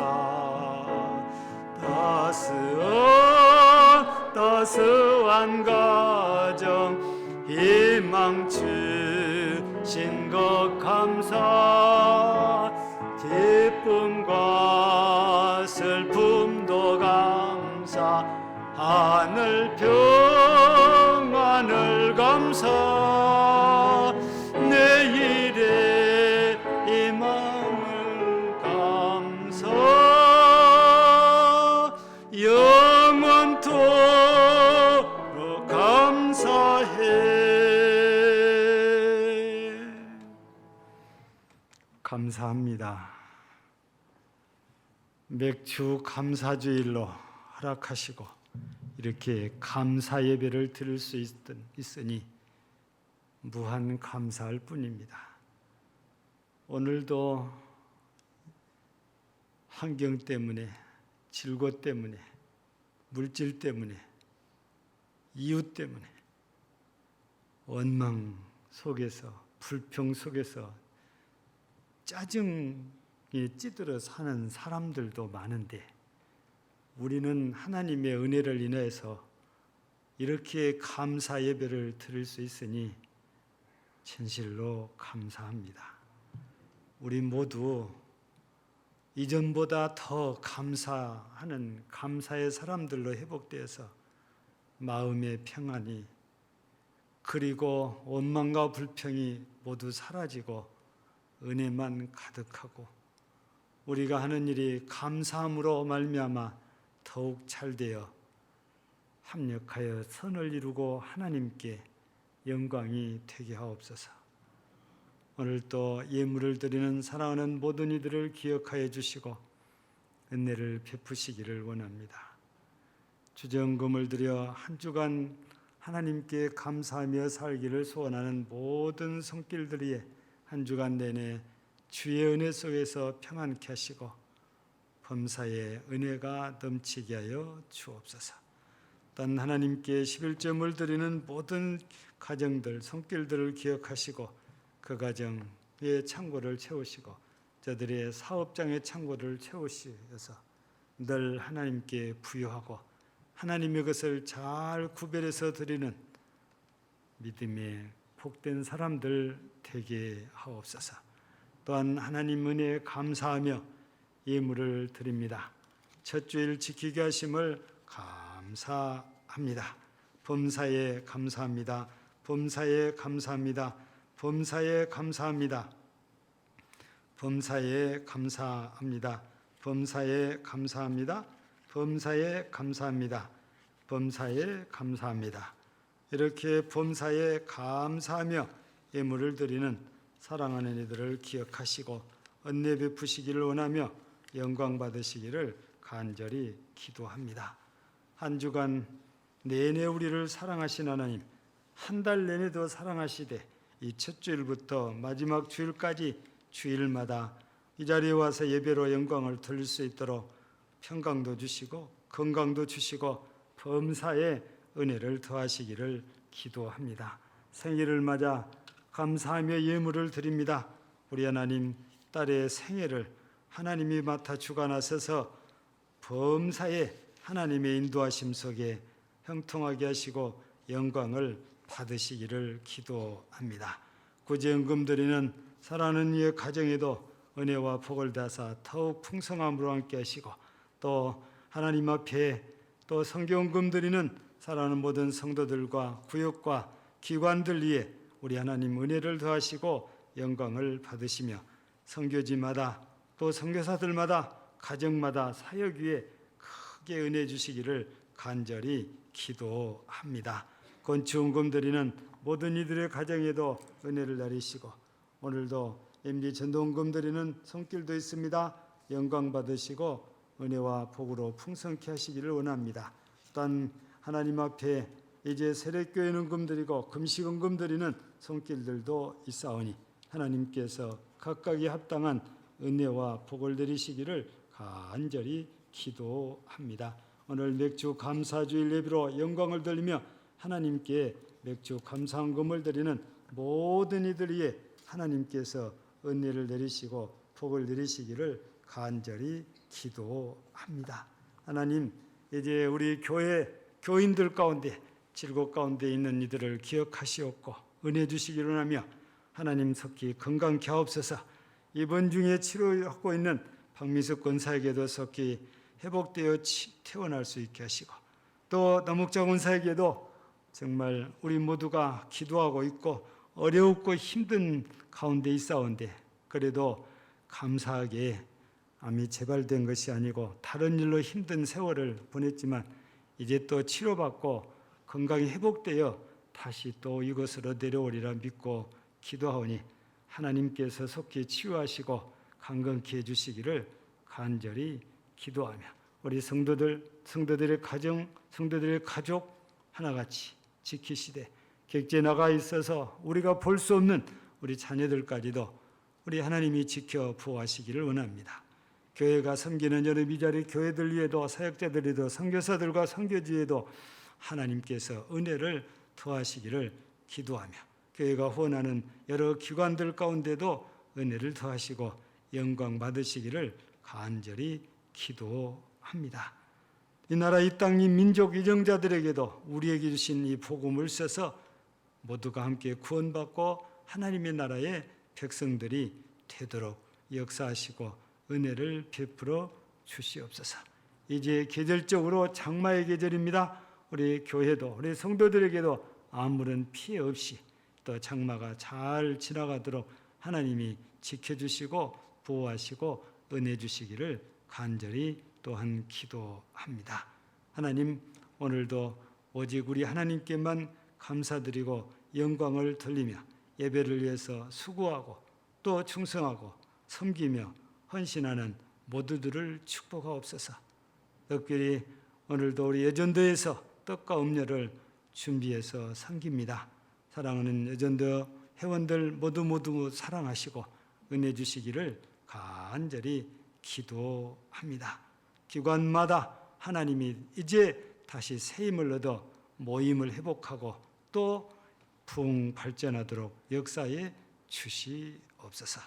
따스한 가정 희망 주신 것 감사. 기쁨과 슬픔도 감사. 하늘 평안을 감사. 내일의 희망을 감사. 영원토록 감사해. 감사합니다. 맥주 감사주일로 허락하시고 이렇게 감사 예배를 드릴 수 있으니 무한 감사할 뿐입니다. 오늘도 환경 때문에, 질고 때문에, 물질 때문에, 이웃 때문에, 원망 속에서, 불평 속에서 짜증에 찌들어 사는 사람들도 많은데 우리는 하나님의 은혜를 인해서 이렇게 감사 예배를 드릴 수 있으니 진실로 감사합니다. 우리 모두 이전보다 더 감사하는 감사의 사람들로 회복되어서 마음의 평안이 그리고 원망과 불평이 모두 사라지고 은혜만 가득하고 우리가 하는 일이 감사함으로 말미암아 더욱 잘되어 합력하여 선을 이루고 하나님께 영광이 되게 하옵소서. 오늘 또 예물을 드리는 사랑하는 모든 이들을 기억하여 주시고 은혜를 베푸시기를 원합니다. 주정금을 드려 한 주간 하나님께 감사하며 살기를 소원하는 모든 손길들이 한 주간 내내 주의 은혜 속에서 평안케 하시고 범사의 은혜가 넘치게 하여 주옵소서. 또한 하나님께 11점을 드리는 모든 가정들, 손길들을 기억하시고 그 가정의 창고를 채우시고 저들의 사업장의 창고를 채우시어서 늘 하나님께 부여하고 하나님의 것을 잘 구별해서 드리는 믿음의 복된 사람들 되게 하옵소서. 또한 하나님 은혜에 감사하며 예물을 드립니다. 첫 주일 지키게 하심을 감사합니다. 범사에 감사합니다. 범사에 감사합니다. 범사에 감사합니다. 범사에 감사합니다. 범사에 감사합니다. 범사에 감사합니다. 범사에 감사합니다. 이렇게 범사에 감사하며 예물을 드리는 사랑하는 이들을 기억하시고 은혜 베푸시기를 원하며 영광 받으시기를 간절히 기도합니다. 한 주간 내내 우리를 사랑하신 하나님, 한 달 내내도 사랑하시되 이 첫 주일부터 마지막 주일까지 주일마다 이 자리에 와서 예배로 영광을 돌릴 수 있도록 평강도 주시고 건강도 주시고 범사에 은혜를 더하시기를 기도합니다. 생일을 맞아 감사하며 예물을 드립니다. 우리 하나님 딸의 생애를 하나님이 맡아 주관하셔서 범사에 하나님의 인도하심 속에 형통하게 하시고 영광을 받으시기를 기도합니다. 구제연금 드리는 사랑하는 이의 가정에도 은혜와 복을 다사 더욱 풍성함으로 함께 하시고 또 하나님 앞에 또 성경금 드리는 사랑하는 모든 성도들과 구역과 기관들 위에 우리 하나님 은혜를 더하시고 영광을 받으시며 선교지마다 또 선교사들마다 가정마다 사역 위에 크게 은혜 주시기를 간절히 기도합니다. 건축금 드리는 모든 이들의 가정에도 은혜를 내리시고 오늘도 MD 전도금 드리는 손길도 있습니다. 영광 받으시고 은혜와 복으로 풍성케 하시기를 원합니다. 또한 하나님 앞에 이제 세례교회는 드리고 금식은금 드리는 손길들도 있사오니 하나님께서 각각에 합당한 은혜와 복을 내리시기를 간절히 기도합니다. 오늘 맥주 감사주일 예배로 영광을 돌리며 하나님께 맥주 감사금을 드리는 모든 이들에게 하나님께서 은혜를 내리시고 복을 내리시기를 간절히 기도합니다. 하나님, 이제 우리 교회 교인들 가운데 질곡 가운데 있는 이들을 기억하시옵고 은혜 주시기를 원하며 하나님 속히 건강케 하옵소서. 이번 중에 치료하고 있는 박미숙 권사에게도 속히 회복되어 태어날 수 있게 하시고 또 남욱자 권사에게도 정말 우리 모두가 기도하고 있고 어렵고 힘든 가운데 있사온데 그래도 감사하게 암이 재발된 것이 아니고 다른 일로 힘든 세월을 보냈지만 이제 또 치료받고 건강이 회복되어 다시 또 이곳으로 내려오리라 믿고 기도하오니 하나님께서 속히 치유하시고 강건케 해주시기를 간절히 기도하며 우리 성도들의 가정, 성도들의 가족 하나같이 지키시되 객지에 나가 있어서 우리가 볼 수 없는 우리 자녀들까지도 우리 하나님이 지켜 보호하시기를 원합니다. 교회가 섬기는 여러 미자리 교회들 위에도 사역자들에도 선교사들과 선교지에도 하나님께서 은혜를 더하시기를 기도하며 교회가 후원하는 여러 기관들 가운데도 은혜를 더하시고 영광 받으시기를 간절히 기도합니다. 이 나라 이 땅 이 민족 이정자들에게도 우리에게 주신 이 복음을 써서 모두가 함께 구원받고 하나님의 나라의 백성들이 되도록 역사하시고 은혜를 베풀어 주시옵소서. 이제 계절적으로 장마의 계절입니다. 우리 교회도 우리 성도들에게도 아무런 피해 없이 또 장마가 잘 지나가도록 하나님이 지켜주시고 보호하시고 은혜 주시기를 간절히 또한 기도합니다. 하나님, 오늘도 오직 우리 하나님께만 감사드리고 영광을 돌리며 예배를 위해서 수고하고 또 충성하고 섬기며 헌신하는 모두들을 축복하옵소서. 특별히 오늘도 우리 예전도에서 떡과 음료를 준비해서 섬깁니다. 사랑하는 예전도 회원들 모두 사랑하시고 은혜 주시기를 간절히 기도합니다. 기관마다 하나님이 이제 다시 새 힘을 얻어 모임을 회복하고 또 부흥 발전하도록 역사에 주시옵소서.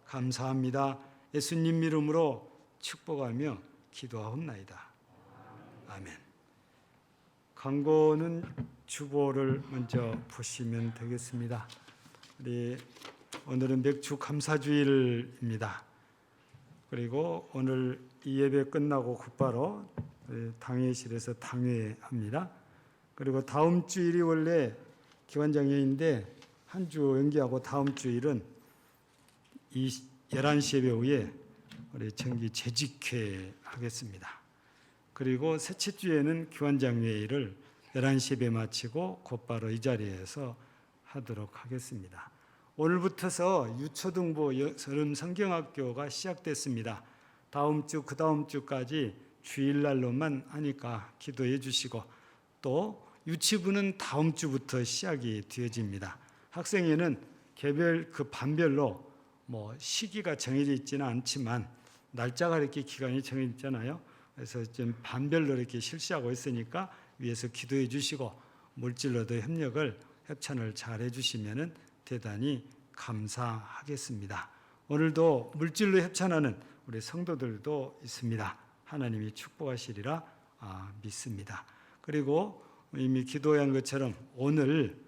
감사합니다. 예수님 이름으로 축복하며 기도하옵나이다. 아멘. 광고는 주보를 먼저 보시면 되겠습니다. 오늘은 맥주 감사주일입니다. 그리고 오늘 이 예배 끝나고 곧바로 당회실에서 당회합니다. 그리고 다음 주일이 원래 기관장회인데 한 주 연기하고 다음 주일은 11시 예배 후에 우리 정기 재직회 하겠습니다. 그리고 셋째 주에는 기관장회의를 11시 예배 마치고 곧바로 이 자리에서 하도록 하겠습니다. 오늘부터서 유초등부 여름 성경학교가 시작됐습니다. 다음 주, 그 다음 주까지 주일날로만 하니까 기도해 주시고 또 유치부는 다음 주부터 시작이 되어집니다. 학생회는 개별 반별로 시기가 정해져 있지는 않지만 날짜가 이렇게 기간이 정해져 있잖아요. 그래서 좀 반별로 이렇게 실시하고 있으니까 위에서 기도해 주시고 물질로도 협찬을 잘 해주시면 대단히 감사하겠습니다. 오늘도 물질로 협찬하는 우리 성도들도 있습니다. 하나님이 축복하시리라 믿습니다. 그리고 이미 기도한 것처럼 오늘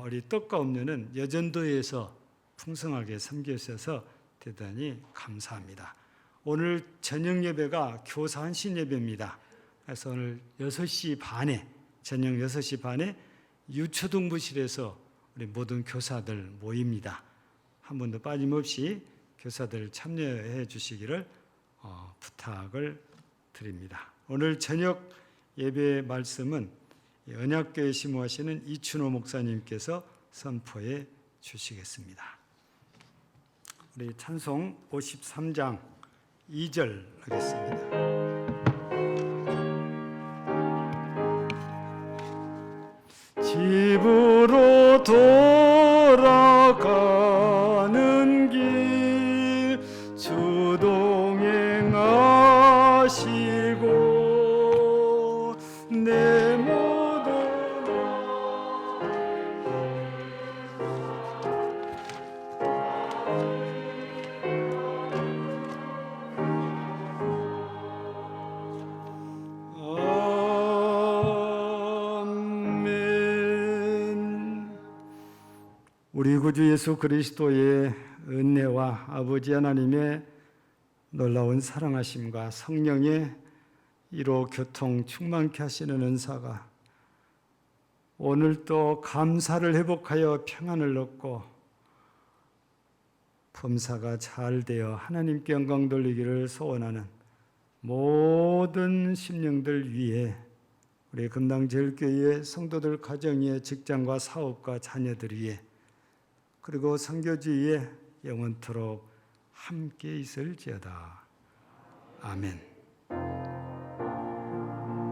우리 떡과 음료는 여전도에서 풍성하게 섬겨주셔서 대단히 감사합니다. 오늘 저녁 예배가 교사 한신 예배입니다. 그래서 오늘 6시 반에 저녁 6시 반에 유초등부실에서 우리 모든 교사들 모입니다. 한 번도 빠짐없이 교사들 참여해 주시기를 부탁을 드립니다. 오늘 저녁 예배 말씀은 언약교회 심호하시는 이춘호 목사님께서 선포해 주시겠습니다. 우리 찬송 53장 2절 하겠습니다. 집으로 돌아가는 길 주동행하시고 내 모든 우리 구주 예수 그리스도의 은혜와 아버지 하나님의 놀라운 사랑하심과 성령의 이로 교통 충만케 하시는 은사가 오늘 또 감사를 회복하여 평안을 얻고 범사가 잘 되어 하나님께 영광 돌리기를 소원하는 모든 심령들 위에 우리 금당제일교회의 성도들 가정 위에 직장과 사업과 자녀들 위에 그리고 선교주의에 영원토록 함께 있을지어다. 아멘.